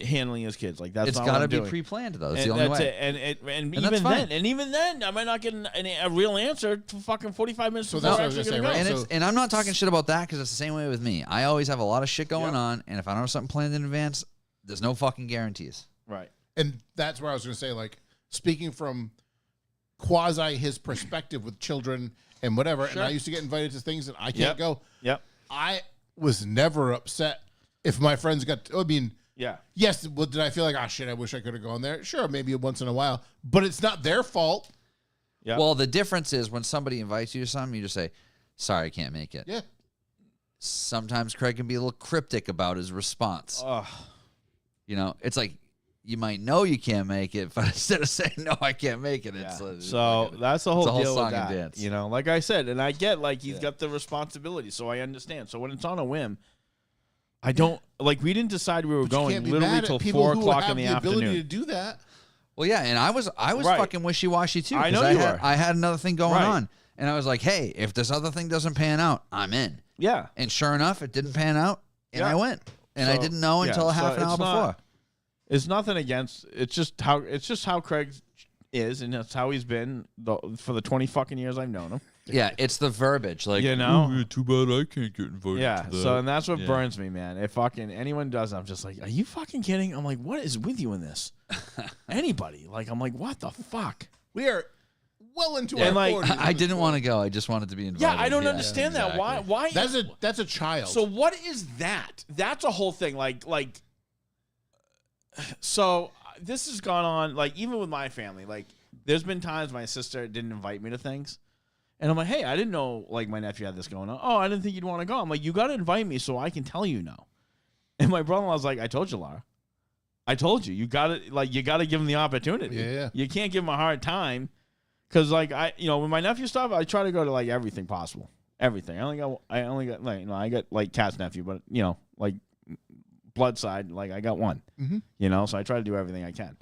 handling his kids. Like that's It's not got what to I'm be doing. pre-planned though. That's And the only that's way. it. And that's even fine. then, I might not get a real answer for fucking 45 minutes So before that's we're what I was actually gonna gonna say, go. right? And I'm not talking shit about that because it's the same way with me. I always have a lot of shit going Yep. on, and if I don't have something planned in advance, there's no fucking guarantees. Right. And that's where I was going to say, like, speaking from quasi his perspective with children and whatever, Sure. and I used to get invited to things that I can't Yep. go. Yep. I was never upset if my friends got. I mean, Yeah. yes, well, did I feel like, oh shit, I wish I could have gone there? Sure, maybe once in a while, but it's not their fault. Yeah. Well, the difference is when somebody invites you to something, you just say, "Sorry, I can't make it." Yeah. Sometimes Craig can be a little cryptic about his response. Ugh. You know, it's like you might know you can't make it, but instead of saying no, I can't make it, it's So that's the whole it's a whole deal song with and that. dance. You know, like I said, and I get like he's got the responsibility, so I understand. So when it's on a whim, I don't like. We didn't decide we were But you going can't be literally mad till at people 4 who o'clock have in the ability to afternoon. do that. Well, yeah, and I was Right. fucking wishy-washy too. I 'cause know you had, were. I had another thing going Right. on, and I was like, "Hey, if this other thing doesn't pan out, I'm in." Yeah. And sure enough, it didn't pan out, and Yeah. I went. And I So, didn't know yeah, until a half so an hour it's not- before. It's nothing against. It's just how Craig is, and that's how he's been for the 20 fucking years I've known him. Yeah, it's the verbiage. Like, You know? yeah, too bad I can't get invited Yeah. to that. So and that's what Yeah. burns me, man. If fucking anyone does, I'm just like, are you fucking kidding? I'm like, what is with you in this? Anybody? Like, I'm like, what the fuck? We are well into And, our like, 40s. I didn't want to go. I just wanted to be invited. Yeah, I don't understand that. exactly. Why? That's a child. So what is that? That's a whole thing. So this has gone on, like, even with my family. Like, there's been times my sister didn't invite me to things. And I'm like, hey, I didn't know, like, my nephew had this going on. Oh, I didn't think you'd want to go. I'm like, you got to invite me so I can tell you no. And my brother-in-law was like, I told you, Laura. I told you. You got to give him the opportunity. Yeah. You can't give him a hard time. Because, like, when my nephew stuff, I try to go to, like, everything possible. Everything. I only got, like, I got, like, Cat's nephew, but, like, blood side, like, I got one. Mhm. So I try to do everything I can.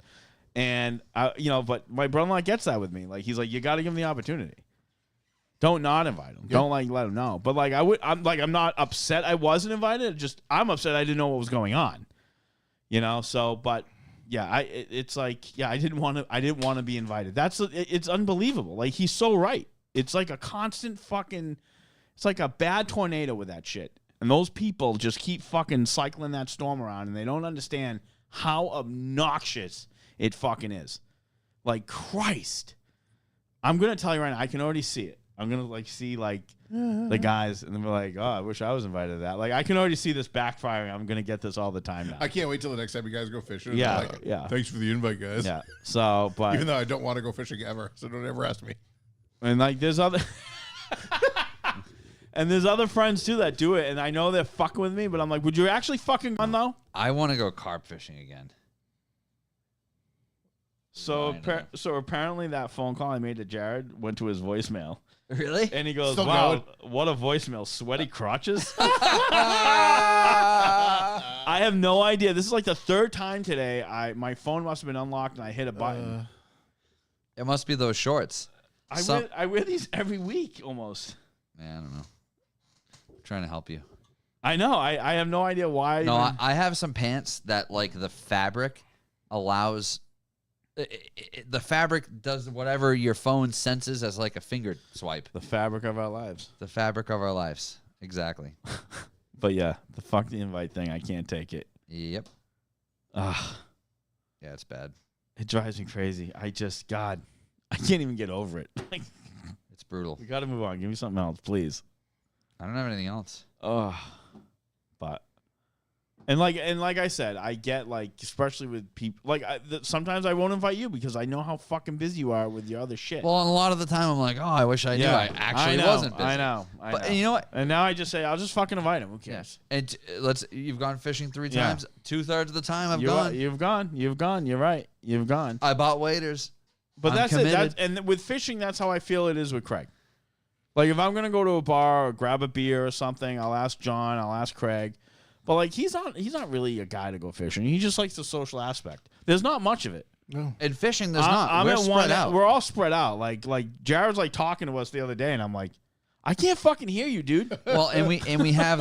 And, but my brother-in-law gets that with me. Like, he's like, you got to give him the opportunity. Don't not invite him. Yeah. Don't, like, let him know. But, like, I'm not upset I wasn't invited. I'm upset I didn't know what was going on. So, but... Yeah, it's like, yeah, I didn't want to be invited. It's unbelievable. Like, he's so right. It's like a constant fucking, it's like a bad tornado with that shit. And those people just keep fucking cycling that storm around, and they don't understand how obnoxious it fucking is. Like, Christ. I'm going to tell you right now, I can already see it. I'm going to, like, see, like, the guys, and they're like, "Oh, I wish I was invited to that." Like, I can already see this backfiring. I'm gonna get this all the time now. I can't wait till the next time you guys go fishing. Yeah, Like, yeah. Thanks for the invite, guys. Yeah. So, but Even though I don't want to go fishing ever, so don't ever ask me. and like there's other. And there's other friends too that do it, and I know they're fucking with me, but I'm like, would you actually fucking run though? I want to go carp fishing again. So, I know. so apparently that phone call I made to Jared went to his voicemail, Really? and he goes, Still "Wow, what a voicemail! Sweaty crotches." I have no idea. This is like the third time today. My phone must have been unlocked, and I hit a button. It must be those shorts. I wear these every week almost. Man, I don't know. I'm trying to help you. I know. I have no idea why. No, even- I have some pants that like the fabric allows. The fabric does whatever your phone senses as like a finger swipe. the fabric of our lives. The fabric of our lives. Exactly. But yeah, the fuck the invite thing. I can't take it. Yep. Ugh. Yeah, it's bad. It drives me crazy. God, I can't even get over it. Like, It's brutal. we got to move on. Give me something else, please. I don't have anything else. Ugh. But and like I said, I get like especially with people like sometimes I won't invite you because I know how fucking busy you are with your other shit. Well, and a lot of the time I'm like, oh, I wish I knew. I actually know, wasn't busy. I know. But and you know what? And now I just say I'll just fucking invite him. Who Yeah. cares? And you've gone fishing 3 Yeah. times. 2/3 of the time I've You've gone. You've gone. You're right. You've gone. I bought waders. But I'm that's committed. it. And with fishing, that's how I feel it is with Craig. Like if I'm gonna go to a bar or grab a beer or something, I'll ask John. I'll ask Craig. But like he's not really a guy to go fishing. He just likes the social aspect. There's not much of it. No. In fishing, there's I'm We're at spread one. out. We're all spread out. Like Jared's like talking to us the other day, and I'm like, I can't fucking hear you, dude. Well, and we have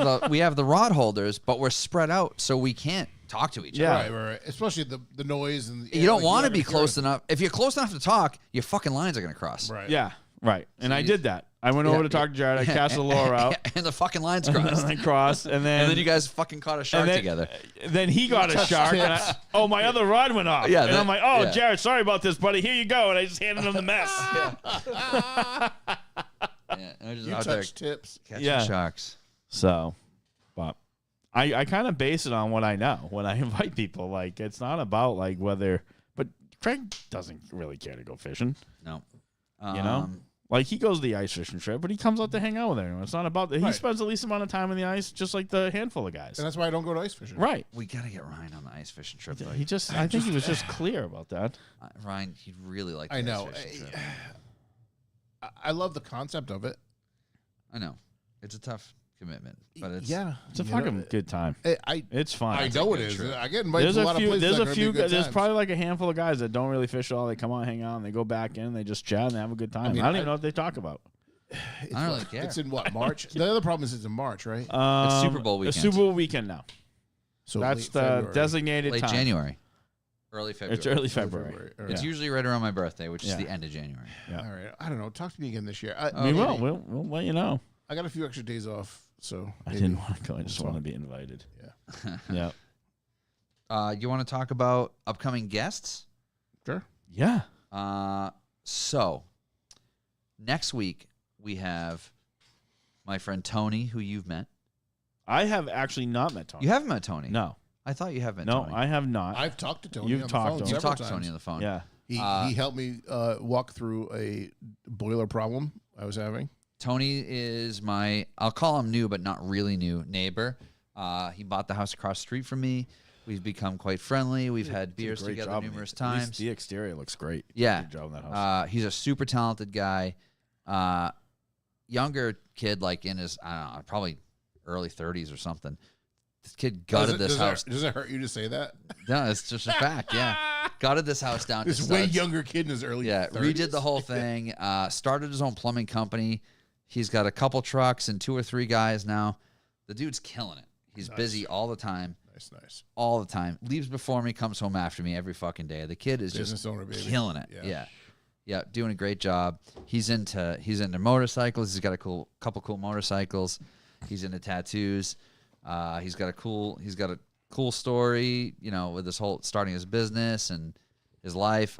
the rod holders, but we're spread out, so we can't talk to each Yeah. other. Right. Especially the noise and You don't like, want to gotta be hear close it. enough. If you're close enough to talk, your fucking lines are gonna cross. Right. Yeah, right. And I you- did that. I went over to talk to Jared. I cast the lure out. and the fucking lines And crossed. I crossed, and then And then you guys fucking caught a shark together. Then he got a shark. And my other rod went off. Yeah, and that- I'm like, oh, yeah. Jared, sorry about this, buddy. Here you go. And I just handed him the mess. Yeah, and we're just You out there touch tips. catching Yeah. sharks. So, but I kind of base it on what I know when I invite people. Like, it's not about like whether, but Craig doesn't really care to go fishing. No, You know? Like he goes to the ice fishing trip, but he comes out to hang out with everyone. It's not about that. He Right. spends the least amount of time on the ice, just like the handful of guys. And that's why I don't go to ice fishing. Right. we gotta get Ryan on the ice fishing trip. Though. He just, I think he was just clear about that. Ryan, he'd really like. The I know. Ice fishing trip. I love the concept of it. I know. It's a tough commitment, but it's yeah. It's a you fucking know, good time. I It's fun. I know it good is. trip. I get invited There's to a a lot of few. places. There's that a are gonna few. be good There's times. probably like a handful of guys that don't really fish at all. They come out, hang out, and they go back in. They just chat and they have a good time. I, mean, don't I- even know what they talk about. It's I don't what- really care. It's in what, March? The other problem is it's in March, right? Super Bowl It's weekend. Super Bowl weekend now. So That's late the February. designated late time. January, early February. It's early Late February. All It's right. usually right around my birthday, which Yeah. is the end of January. Yeah. All right. I don't know. Talk to me again this year. We will. maybe. We'll let you know. I got a few extra days off, so I maybe. didn't want to go. I just want to be invited. Yeah. Yeah. You want to talk about upcoming guests? Sure. Yeah. So next week we have my friend Tony, who you've met. I have actually not met Tony. You haven't met Tony. No. I thought you have met No, Tony. I have not. I've talked to Tony. You've on the talked phone to him. You several talked to Tony times. on the phone. Yeah. He helped me walk through a boiler problem I was having. Tony is my, I'll call him new, but not really new neighbor. He bought the house across the street from me. We've become quite friendly. We've had beers Great together job, numerous man. At least times. the exterior looks great. Yeah. Good job on that house. He's a super talented guy. Younger kid, like in his, I don't know, probably early 30s or something. This kid gutted this house. Does it hurt you to say that? No, it's just a fact. Yeah, gutted this house down. to This way studs. younger kid in his early Yeah, 30s. redid the whole thing. Started his own plumbing company. He's got a couple trucks and 2 or 3 guys now. The dude's killing it. He's busy all the time. Nice. All the time. Leaves before me, comes home after me every fucking day. The kid is Business just owner, baby. killing it. Yeah. Yeah, doing a great job. He's into motorcycles. He's got a couple cool motorcycles. He's into tattoos. He's got a cool story, you know, with this whole starting his business and his life.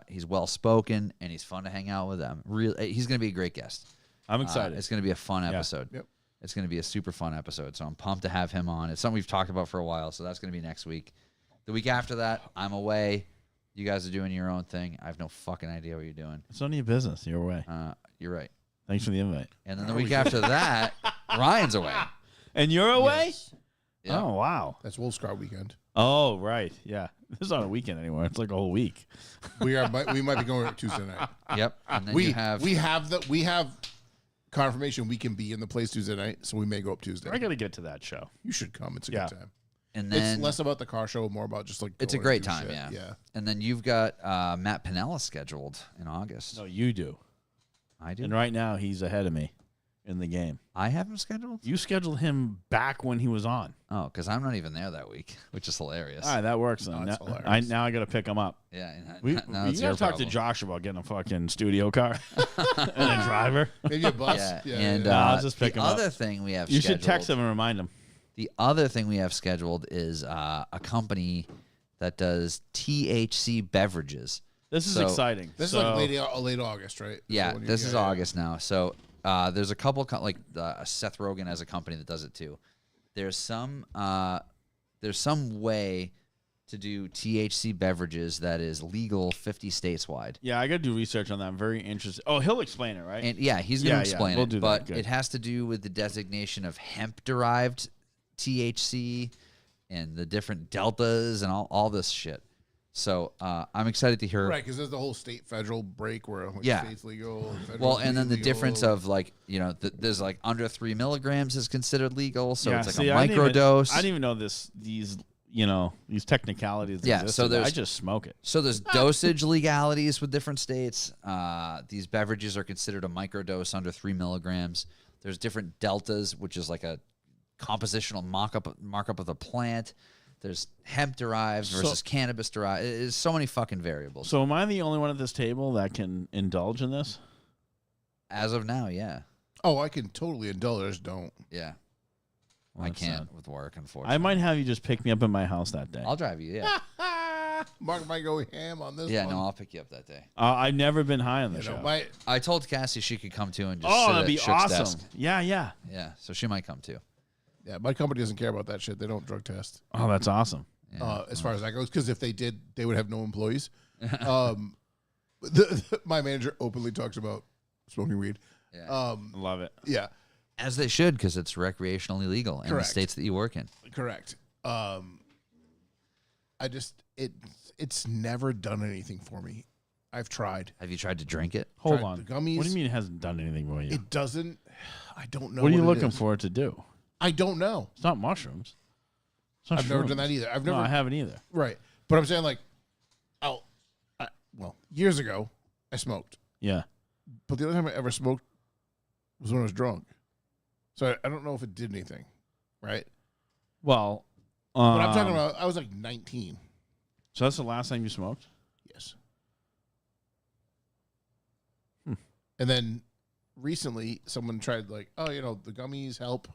He's well spoken and he's fun to hang out with. He's gonna be a great guest. I'm excited. It's going to be a fun episode. Yep. It's going to be a super fun episode. So I'm pumped to have him on. It's something we've talked about for a while. So that's going to be next week. The week after that, I'm away. You guys are doing your own thing. I have no fucking idea what you're doing. It's none of your business. You're away. You're right. Thanks for the invite. And then the week after that, Ryan's away. And you're away? Yes. Yeah. Oh, wow. That's Wolf Scout weekend. Oh, right. Yeah. This is not a weekend anymore. It's like a whole week. We might be going Tuesday night. Yep. And then We you have have confirmation we can be in the place Tuesday night, so we may go up Tuesday. I got to get to that show. You should come. It's a Yeah. good time. and then It's less about the car show, more about just like it's a going great and do time, shit. yeah. Yeah. And then you've got Matt Pinella scheduled in August. No, you do. I do. And right now, he's ahead of me in the game. I have him scheduled? You scheduled him back when he was on. Oh, because I'm not even there that week, which is hilarious. All right, that works. Then. that's now, hilarious. now I got to pick him up. Yeah. And We now you it's got your to talk problem. to Josh about getting a fucking studio car and a driver. Maybe a bus. Yeah, yeah, and yeah. I'll just pick the him up. other thing we have You scheduled, should text him and remind him. The other thing we have scheduled is a company that does THC beverages. This is So- exciting. This So- is like late August, right? Yeah, So when this you- is August now. So there's a couple Seth Rogen has a company that does it too. There's some way to do THC beverages that is legal 50 states wide. Yeah, I got to do research on that. I'm very interested. Oh, he'll explain it, right? And yeah, he's going to explain we'll it, do that. but Good. it has to do with the designation of hemp-derived THC and the different deltas and all this shit. So I'm excited to hear. Right, because there's the whole state-federal break where like, Yeah. state's legal. Well, and then the illegal. difference of like there's like under 3 milligrams is considered legal, so Yeah, it's like see, a I didn't microdose. I didn't even know these these technicalities. Yeah, so existed. there's- I just smoke it. So there's dosage legalities with different states. These beverages are considered a microdose under 3 milligrams. There's different deltas, which is like a compositional markup of the plant. There's hemp derived versus cannabis derived. There's so many fucking variables. So am I the only one at this table that can indulge in this? As of now, yeah, Oh, I can totally indulge. I just don't. yeah. Well, I that's can't sad. with work, unfortunately. I might have you just pick me up in my house that day. I'll drive you. Yeah, Mark might go ham on this yeah. one. No, I'll pick you up that day. I've never been high on the You know, show. I told Cassie she could come too and just Oh, sit that'd at be Shook's awesome. desk. Yeah, yeah. Yeah, so she might come too. yeah, my company doesn't care about that shit. They don't drug test. Oh, that's awesome. Yeah. As far as that goes, because if they did, they would have no employees. My manager openly talks about smoking weed. Yeah. Love it. Yeah, As they should, because it's recreationally legal in the Correct. states that you work in. correct. I just it's never done anything for me. I've tried. Have you tried to drink it? Hold Tried on. the gummies. What do you mean it hasn't done anything for you? It doesn't. I don't know. What are you it looking is. for it to do? I don't know. It's not mushrooms. It's not I've never done shrooms. that either. I've No, never. I haven't either. Right, but I'm saying like, well, years ago I smoked, Yeah. but the only time I ever smoked was when I was drunk. So I don't know if it did anything. Right. Well, But I'm talking about. I was like 19. So that's the last time you smoked? Yes. And then recently, someone tried like, oh, the gummies help.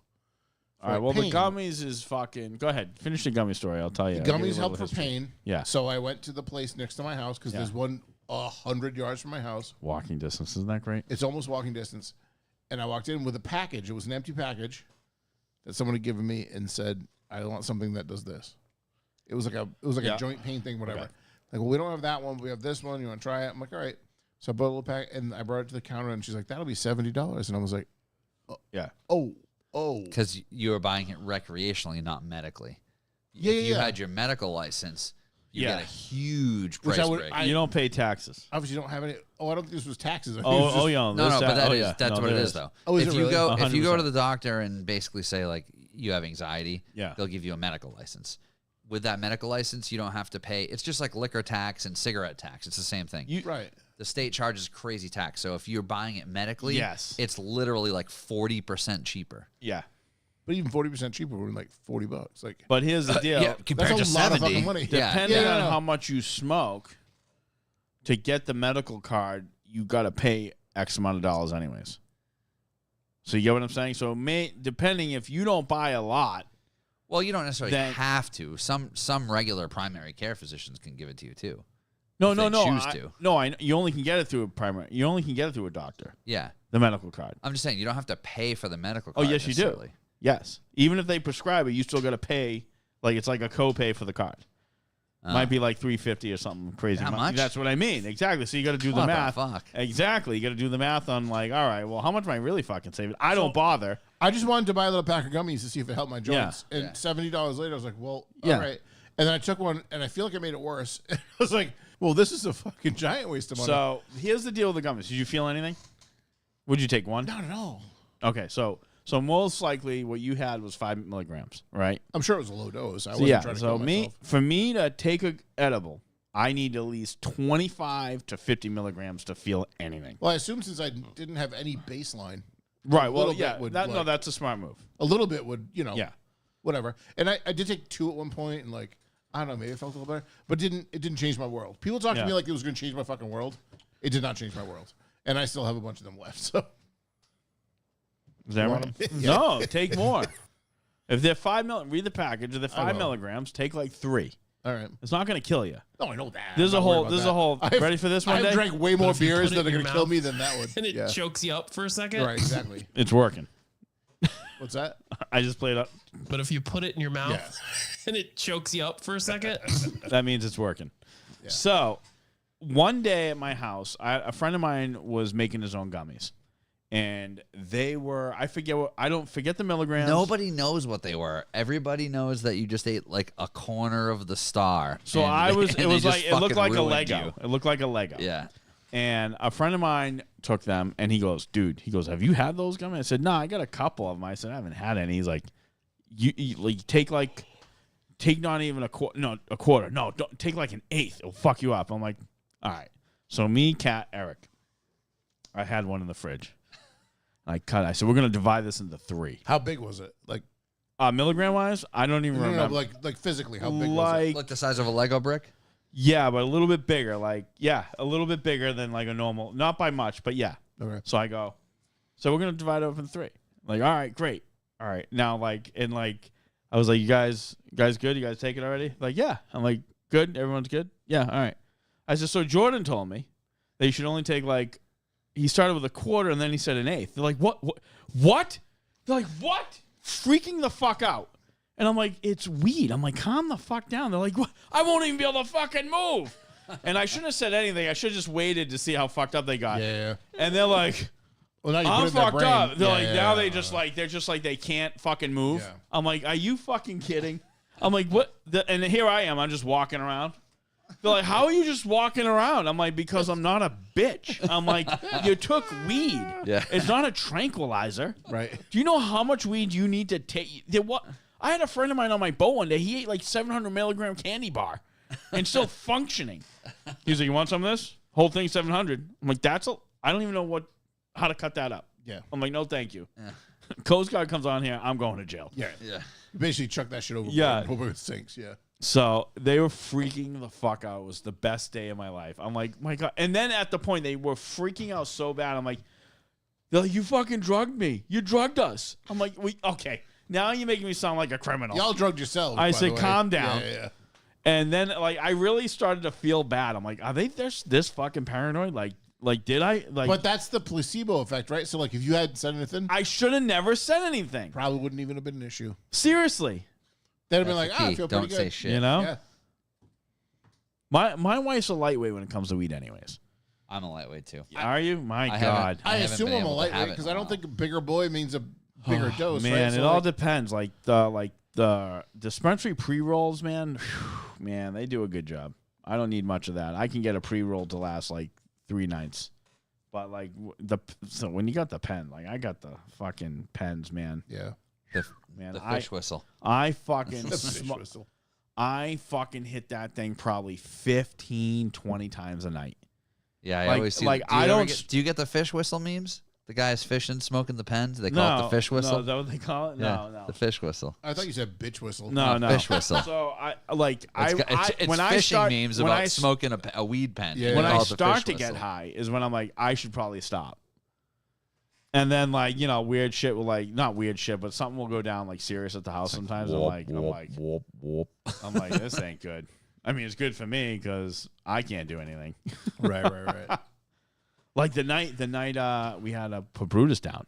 All right. for Well, pain. the gummies is fucking. Go ahead. Finish the gummy story. I'll tell you. The I'll give you gummies a help little for history. pain. Yeah. So I went to the place next to my house because Yeah. there's one 100 yards from my house. Walking distance. Isn't that great? It's almost walking distance. And I walked in with a package. It was an empty package that someone had given me and said, I want something that does this. It was like Yeah. a joint pain thing, whatever. Okay. Like, well, we don't have that one, but we have this one. You want to try it? I'm like, all right. So I bought a little pack and I brought it to the counter and she's like, that'll be $70. And I was like, Yeah. oh. Because you were buying it recreationally, not medically. Yeah, if you yeah. had your medical license, you Yeah. get a huge Which price I would- break. You don't pay taxes. Obviously, don't have any. Oh, I don't think this was taxes. I think it Oh, was just- yeah. no, there's but that oh, is yeah. that's No, what it there is though. Oh, is if it you really? go if you go 100%. to the doctor and basically say like you have anxiety, Yeah. they'll give you a medical license. With that medical license, you don't have to pay. It's just like liquor tax and cigarette tax. It's the same thing. Right. The state charges crazy tax. So if you're buying it medically, Yes. it's literally like 40% cheaper. Yeah. But even 40% cheaper would be like $40. Like, But here's the deal. Yeah, compared That's to a lot of 70. fucking money. Yeah. Depending Yeah. on how much you smoke, to get the medical card, you got to pay X amount of dollars anyways. So you get what I'm saying? So depending if you don't buy a lot, Well, you don't necessarily Then- have to. Some regular primary care physicians can give it to you too. No, if no, they no. choose I, to. no, I. You only can get it through a primary. You only can get it through a doctor. Yeah. The medical card. I'm just saying you don't have to pay for the medical Oh, card. yes, you do. necessarily. Yes. Even if they prescribe it, you still got to pay. Like it's like a copay for the card. Might be like $350 or something crazy. How much? That's what I mean. Exactly. So you got to do the What the math. fuck? Exactly. You got to do the math on like, all right, well, how much am I really fucking saving? I don't bother. I just wanted to buy a little pack of gummies to see if it helped my Yeah. joints. And $70 later, I was like, well, Yeah. all right. And then I took one, and I feel like it made it worse. I was like, well, this is a fucking giant waste of money. So here's the deal with the gummies. Did you feel anything? Would you take one? Not at all. Okay, so most likely what you had was 5 milligrams, right? I'm sure it was a low dose. I So wasn't yeah, trying to so kill me myself. for me to take a edible, I need at least 25 to 50 milligrams to feel anything. Well, I assume since I didn't have any baseline, Right. Well, little yeah. bit would, No, like- that's a smart move. a little bit would, Yeah. whatever. And I did take 2 at one point, and like, I don't know, maybe it felt a little better, but it didn't change my world. People talk to Yeah. me like it was going to change my fucking world. It did not change my world, and I still have a bunch of them left. So Is that want right? 'em? No, take more. If they're 5 read the package. If they're I 5 will. milligrams, take like 3. all right. It's not going to kill you. No, I know that. There's I'm a not worried whole. about There's that. a whole. I've- Ready for this one I've day? drank way more if you beers put it that are in going your to kill mouth- me than that would. And it Yeah. chokes you up for a second. Right, exactly. It's working. What's that? I just played up. But if you put it in your mouth and it chokes you up for a second, That means it's working. So, one day at my house, a friend of mine was making his own gummies, and they were I don't forget the milligrams. Nobody knows what they were. Everybody knows that you just ate like a corner of the star. So and- I was. and It they was just like it looked fucking like a ruined Lego. you. It looked like a Lego. Yeah. And a friend of mine took them, and he goes, "Dude," he goes, "Have you had those gummies?" I said, "No, I got a couple of them." I said, "I haven't had any." He's like, "You like take not even a quarter. No, a quarter. No, don't take like an eighth. It'll fuck you up." I'm like, "All right." So me, Kat, Eric, I had one in the fridge. I said, "We're gonna divide this into 3." How big was it? Like, Milligram wise, I don't even remember. like physically, how big was like Like the size of a Lego brick? yeah, but a little bit bigger. A little bit bigger than like a normal. Not by much, but yeah. it? Okay. So I go, so we're gonna divide it up in 3. Like, all right, great. All right, now I was like, you guys good? You guys take it already? Like, yeah. I'm like, good. Everyone's good. Yeah. All right. I said, so Jordan told me that you should only take like. He started with a quarter and then he said an eighth. They're like, what? They're like, what? Freaking the fuck out. And I'm like, it's weed. I'm like, calm the fuck down. They're like, what? I won't even be able to fucking move. And I shouldn't have said anything. I should have just waited to see how fucked up they got. Yeah. And they're like, Well, now you put I'm it in their fucked brain. up. They're Yeah, like, yeah, now yeah. they're just like they can't fucking move. Yeah. I'm like, are you fucking kidding? I'm like, what? And here I am. I'm just walking around. They're like, how are you just walking around? I'm like, because I'm not a bitch. I'm like, you took weed. Yeah. It's not a tranquilizer. Right. Do you know how much weed you need to take? I had a friend of mine on my boat one day. He ate like 700 milligram candy bar and still functioning. He's like, you want some of this? Whole thing 700. I'm like, I don't even know how to cut that up. Yeah. I'm like, no, thank you. Coast Guard comes on here. I'm going to jail. Yeah. Yeah. You basically chuck that shit over. Yeah. Hope it sinks. Yeah. So they were freaking the fuck out. It was the best day of my life. I'm like, my God. And then at the point, they were freaking out so bad. I'm like, they're like, you fucking drugged me. You drugged us. I'm like, okay. Now you're making me sound like a criminal. Y'all drugged yourselves. I by said, the way. calm down. Yeah. And then, like, I really started to feel bad. I'm like, are they this fucking paranoid? Like, did I? Like, But that's the placebo effect, right? So, like, if you hadn't said anything, I should have never said anything. probably wouldn't even have been an issue. Seriously. They'd have been That's like, the I key. feel Don't pretty say good. shit. You know? Yeah. My wife's a lightweight when it comes to weed anyways. I'm a lightweight too. Are you? My I God. haven't- I haven't assume been I'm a able to have lightweight it because in I a don't while. think a bigger boy means a bigger dose. Man, right? it So, all like, depends. Like the dispensary pre-rolls, man, man, they do a good job. I don't need much of that. I can get a pre-roll to last like 3 nights. But like so when you got the pen, like I got the fucking pens, man. Yeah. Man, The fish whistle. I fucking The fish whistle. I fucking hit that thing probably 15, 20 times a night. Yeah, I Like- always see. like, do you I ever don't get- s- do you get the fish whistle memes? The guys fishing, smoking the pens. They call it the fish whistle. No, is that what they call it? Yeah, No. the fish whistle. I thought you said bitch whistle. No, no. Fish whistle. So I like I, It's, I it's when I fishing start memes when about I s- smoking a weed pen. Yeah. They when call I it the start fish to get whistle. high is when I'm like I should probably stop. And then like weird shit will like not weird shit but something will go down like serious at the house sometimes. I'm like this ain't good. I mean, it's good for me because I can't do anything. Right. Like the night we had to put Brutus down.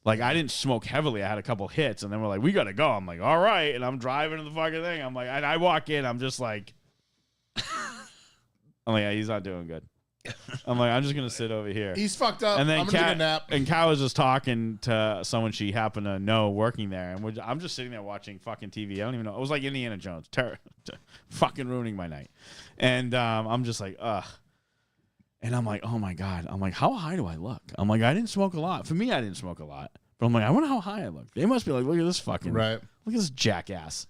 Like, I didn't smoke heavily. I had a couple hits, and then we're like, we got to go. I'm like, all right. And I'm driving to the fucking thing. I'm like, and I walk in. I'm just like, yeah, he's not doing good. I'm like, I'm just going to sit over here. He's fucked up. And then I'm going to take a nap. And Kat was just talking to someone she happened to know working there. And I'm just sitting there watching fucking TV. I don't even know. It was like Indiana Jones. Fucking ruining my night. And I'm just like, ugh. And I'm like, oh, my God. I'm like, how high do I look? I'm like, I didn't smoke a lot. For me, I didn't smoke a lot. But I'm like, I wonder how high I look. They must be like, look at this fucking. Right. Look at this jackass.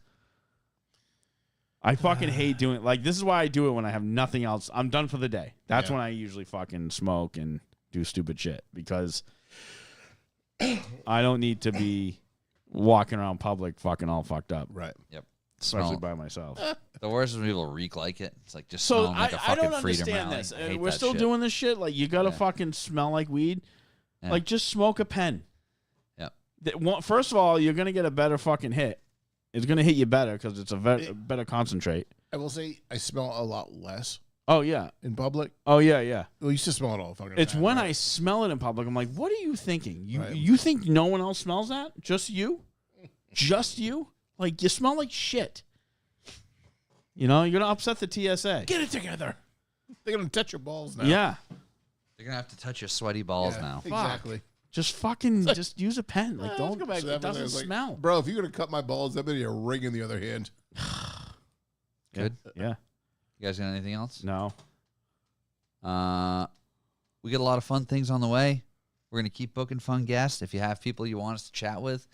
I fucking hate doing it. Like, this is why I do it when I have nothing else. I'm done for the day. That's when I usually fucking smoke and do stupid shit because I don't need to be walking around public fucking all fucked up. Right. Yep. Especially Smell. by myself. The worst is when people reek like it. It's like just So smelling like a I fucking don't freedom understand rally. this. I hate We're that still shit. doing this shit. Like, you got to Yeah. fucking smell like weed. Yeah. Like, just smoke a pen. Yep. First of all, you're going to get a better fucking hit. It's going to hit you better because it's a better concentrate. I will say I smell a lot less Oh, yeah. in public. Oh, yeah, yeah. Well, you used to smell it all the fucking It's time, when right? I smell it in public, I'm like, what are you thinking? Right. You think no one else smells that? Just you? Just you? Like, you smell like shit. You know, you're going to upset the TSA. Get it together. They're going to touch your balls now. Yeah. They're going to have to touch your sweaty balls Yeah, now. Exactly. Just fucking, just use a pen. Like, Let's don't, go back to it that one. doesn't It's like, smell. Bro, if you're going to cut my balls, that be a ring in the other hand. Good. Yeah. You guys got anything else? No. We get a lot of fun things on the way. We're going to keep booking fun guests. If you have people you want us to chat with,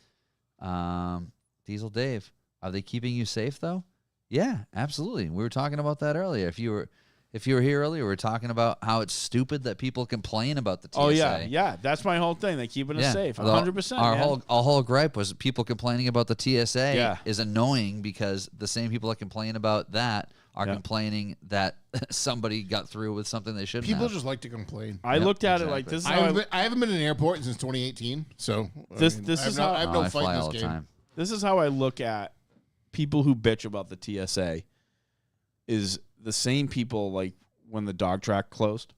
Diesel Dave, are they keeping you safe, though? Yeah, absolutely. We were talking about that earlier. If you were here earlier, we were talking about how it's stupid that people complain about the TSA. Oh, yeah. Yeah. That's my whole thing. They keeping us safe. 100%. Our man. whole gripe was people complaining about the TSA Yeah. is annoying because the same people that complain about that are Yeah. complaining that somebody got through with something they shouldn't People have. just like to complain. I Yep, looked at it like exactly. this is I how haven't been in an airport since 2018, so This I is have no, how- I have Oh, no I fight fly in all this the game. time. This is how I look at people who bitch about the TSA is the same people like when the dog track closed,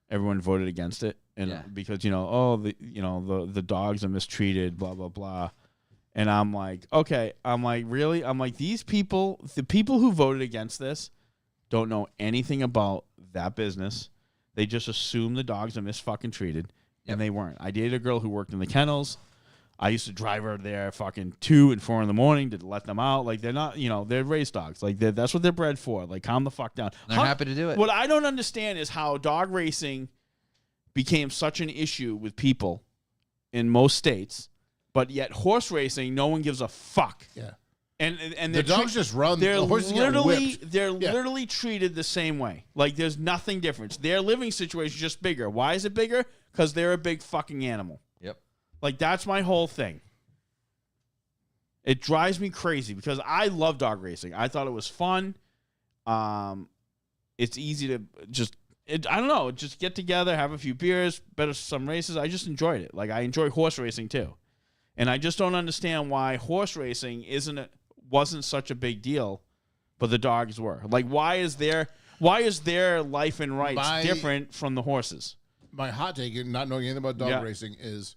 everyone voted against it. And Yeah. because, the dogs are mistreated, blah, blah, blah. And I'm like, okay, I'm like, really? I'm like, the people who voted against this don't know anything about that business. They just assume the dogs are misfucking treated, and they weren't. I dated a girl who worked in the kennels. I used to drive her there fucking 2 and 4 in the morning to let them out. Like, they're not, they're race dogs. Like, that's what they're bred for. Like, calm the fuck down. They're happy to do it. What I don't understand is how dog racing became such an issue with people in most states, but yet horse racing, no one gives a fuck. Yeah. And The they're dogs just run. they're The horses get whipped. literally treated the same way. Like, there's nothing different. Their living situation is just bigger. Why is it bigger? Because they're a big fucking animal. Yep. Like, that's my whole thing. It drives me crazy because I love dog racing. I thought it was fun. It's easy to I don't know, just get together, have a few beers, better some races. I just enjoyed it. Like, I enjoy horse racing too. And I just don't understand why horse racing wasn't such a big deal, but the dogs were. Like, why is their life and rights different from the horses? My hot take, and not knowing anything about dog Yeah. racing, is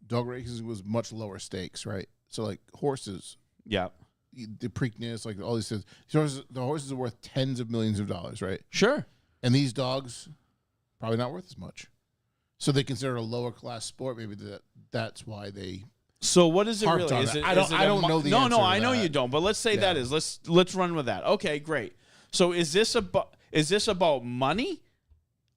dog racing was much lower stakes, right? So, like, horses, Yeah. the Preakness, like all these things. The horses are worth tens of millions of dollars, right? Sure. And these dogs, probably not worth as much. So they consider it a lower class sport. Maybe that's why they. So what is it Harped really? on Is that. it, I is don't- it I a don't know the No, answer no, to I know that. you don't. But let's say that Yeah. is. Let's run with that. Okay, great. So is this about money,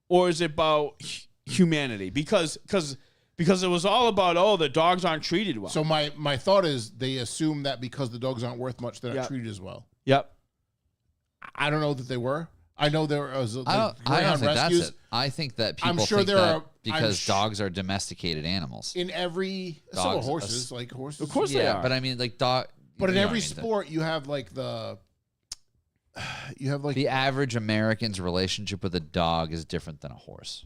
or is it about humanity? Because it was all about the dogs aren't treated well. So my thought is they assume that because the dogs aren't worth much, they're not Yeah. treated as well. Yep. I don't know that they were. I know there was. Like, I don't greyhound think rescues. that's it. I think that I'm people sure think there that are- because dogs are domesticated animals. In every so are Dogs, horses, like horses, Of course they Yeah, are. but I mean, like dog. But in you know every what I mean, sport, you have like the average American's relationship with a dog is different than a horse.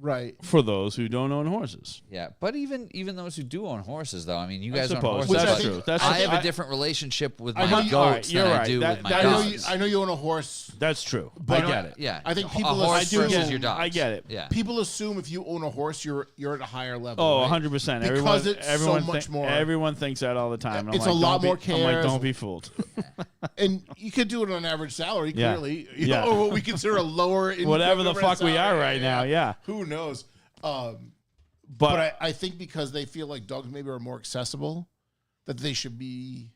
Right. for those who don't own horses. Yeah, but even those who do own horses, though, I mean, you I guys own suppose. horses. That's but true. That's I true. have a different relationship with I my know you- goats you're than I right. do That- with my that- dogs. I know you own a horse. That's true. But I get it. Yeah, I think a people horse I do versus get- your dogs. I get it. Yeah, People assume if you own a horse, you're at a higher level. Oh, right? 100%. Because it's so everyone much more. Everyone thinks that all the time. And It's I'm a like, lot don't more be, I'm like, cares. don't be fooled. And you could do it on an average salary, Yeah. clearly. Yeah. Or what we consider a lower income Whatever the average fuck we are salary. right now, yeah. Who knows? But But I think because they feel like dogs maybe are more accessible, that they should be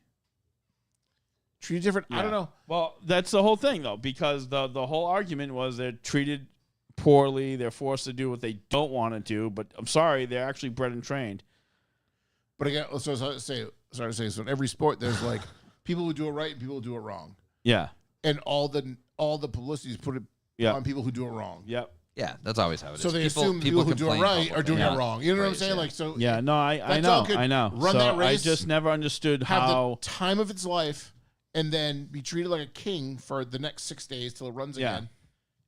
treated different. I don't know. Well, that's the whole thing, though, because the whole argument was they're treated poorly. They're forced to do what they don't want to do. But I'm sorry, they're actually bred and trained. But again, so sorry to say, so in every sport, there's like people who do it right and people who do it wrong, Yeah. and all the publicity is put it Yeah. on people who do it wrong. Yep. yeah, that's always how it is. So they assume people who do it complain right about are doing Yeah. it wrong. You know what I'm Right, saying? yeah. Like so. Yeah. No, I That know. dog could I know. run so that race, I just never understood have how. the time of its life, and then be treated like a king for the next 6 days till it runs Yeah. again.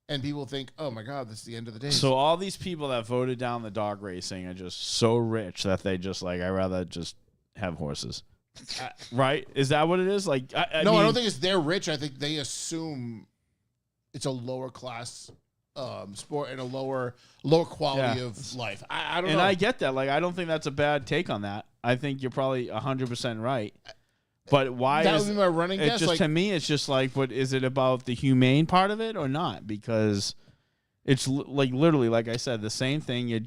And people think, oh my God, this is the end of the day. So all these people that voted down the dog racing are just so rich that they just like, I'd rather just have horses. Right? Is that what it is? Like, I no, mean, I don't think it's they're rich. I think they assume it's a lower class sport and a lower quality Yeah. of life. I don't and know. I get that. Like, I don't think that's a bad take on that. I think you're probably 100% right. But why that is would be my running it guess. just Like, to me? It's just like, but is it about the humane part of it or not? Because it's like literally, like I said, the same thing. They're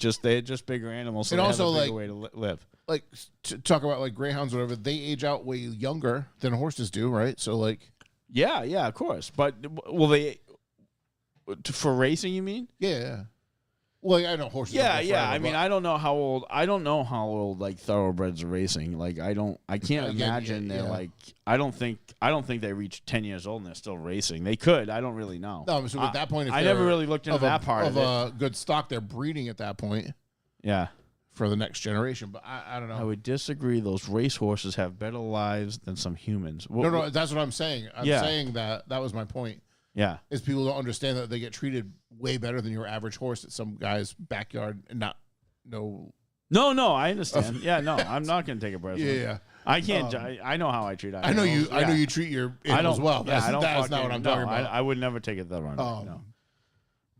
just bigger animals, so And they also, have a bigger like- way to live. like to talk about like greyhounds or whatever, they age out way younger than horses do, right? So like, Yeah, of course. But will they for racing? You mean? yeah. Well, I know horses. don't Yeah. go forever, I mean, but- I don't know how old. I don't know how old like thoroughbreds are racing. Like, I can't Again, imagine yeah, they're yeah. like. I don't think they reach 10 years old and they're still racing. They could. I don't really know. No, so at that point, if I never they're really looked into of that part of of it. a good stock. They're breeding at that point Yeah. for the next generation. But I don't know. I would disagree. Those race horses have better lives than some humans. no, that's what I'm saying. I'm Yeah. saying that was my point. Yeah. Is people don't understand that they get treated way better than your average horse at some guy's backyard and not no. No, I understand. Yeah, no, I'm not going to take a breath. Yeah. I can't. I know how I treat I know you. animals. I know Yeah. you treat your I animals don't. well. Yeah, That's, I don't that's not fucking- what I'm no, talking about. I would never take it that run. Um, No.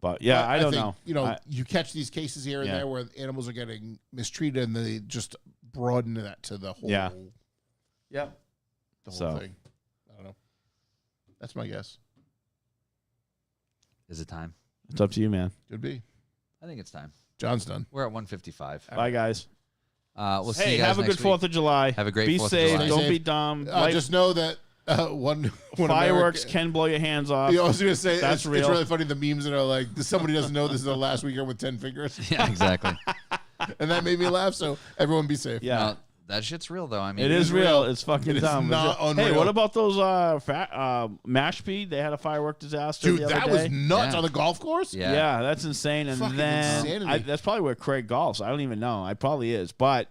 But yeah, But I don't think, know. You know, I- you catch these cases here and Yeah. there where animals are getting mistreated, and they just broaden that to the whole. Yeah. Yeah. The whole So. thing. I don't know. That's my guess. Is it time? It's up to you, man. Could be. I think it's time. John's done. We're at 1:55. Bye, guys. We'll see Hey, you guys have a next good week. 4th of July. Have a great Be 4th of safe. July. Don't Stay be safe. dumb. Light- Just know that one fireworks America- can blow your hands off. You know, I was going to say That's it's real. really funny. The memes that are like, somebody doesn't know this is the last weekend with 10 fingers, Yeah, exactly. and that made me laugh. So everyone be safe. Yeah. No, that shit's real though. I mean, It is real. It's fucking It is dumb. not Hey, unreal. what about those Mashpee? They had a firework disaster Dude, the other that day. was nuts Yeah. on the golf course. Yeah. Yeah, that's insane. And Fucking then insanity. that's probably where Craig golfs. I don't even know. I probably is. But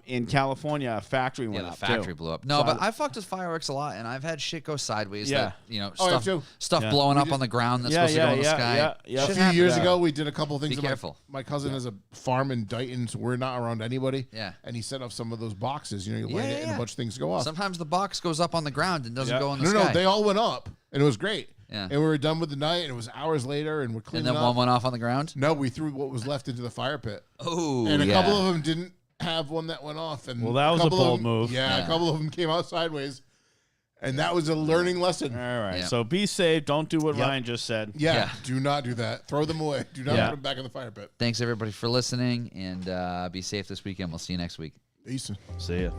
in California, a factory went Yeah, the up factory too. blew up. No, So but I fucked with fireworks a lot, and I've had shit go sideways. Yeah. That, you know, Oh, I have stuff, too. stuff Yeah. blowing We up did- on the ground that's Yeah, supposed to go in the yeah, sky. yeah, yeah. A Shit few happens. years Yeah. ago, we did a couple of things. Be careful. My cousin has a farm in Dighton, so we're not around anybody. Yeah. And he set up some of those boxes. You know, you light Yeah, it and yeah. a bunch of things go off. Sometimes the box goes up on the ground and doesn't Yeah. go in the No, sky. they all went up, and it was great. Yeah. And we were done with the night, and it was hours later, and we're and cleaning then up. one went off on the ground. No, we threw what was left into the fire pit, Oh, and a yeah. couple of them didn't have one that went off. And Well, that was a couple of bold them- move. Yeah, Yeah. a couple of them came out sideways, and that was a learning lesson. All right. Yeah. So be safe. Don't do what Yep. Ryan just said. Yeah, Yeah. do not do that. Throw them away. Do not Yeah. put them back in the fire pit. Thanks everybody for listening, and be safe this weekend. We'll see you next week. Peace. See ya.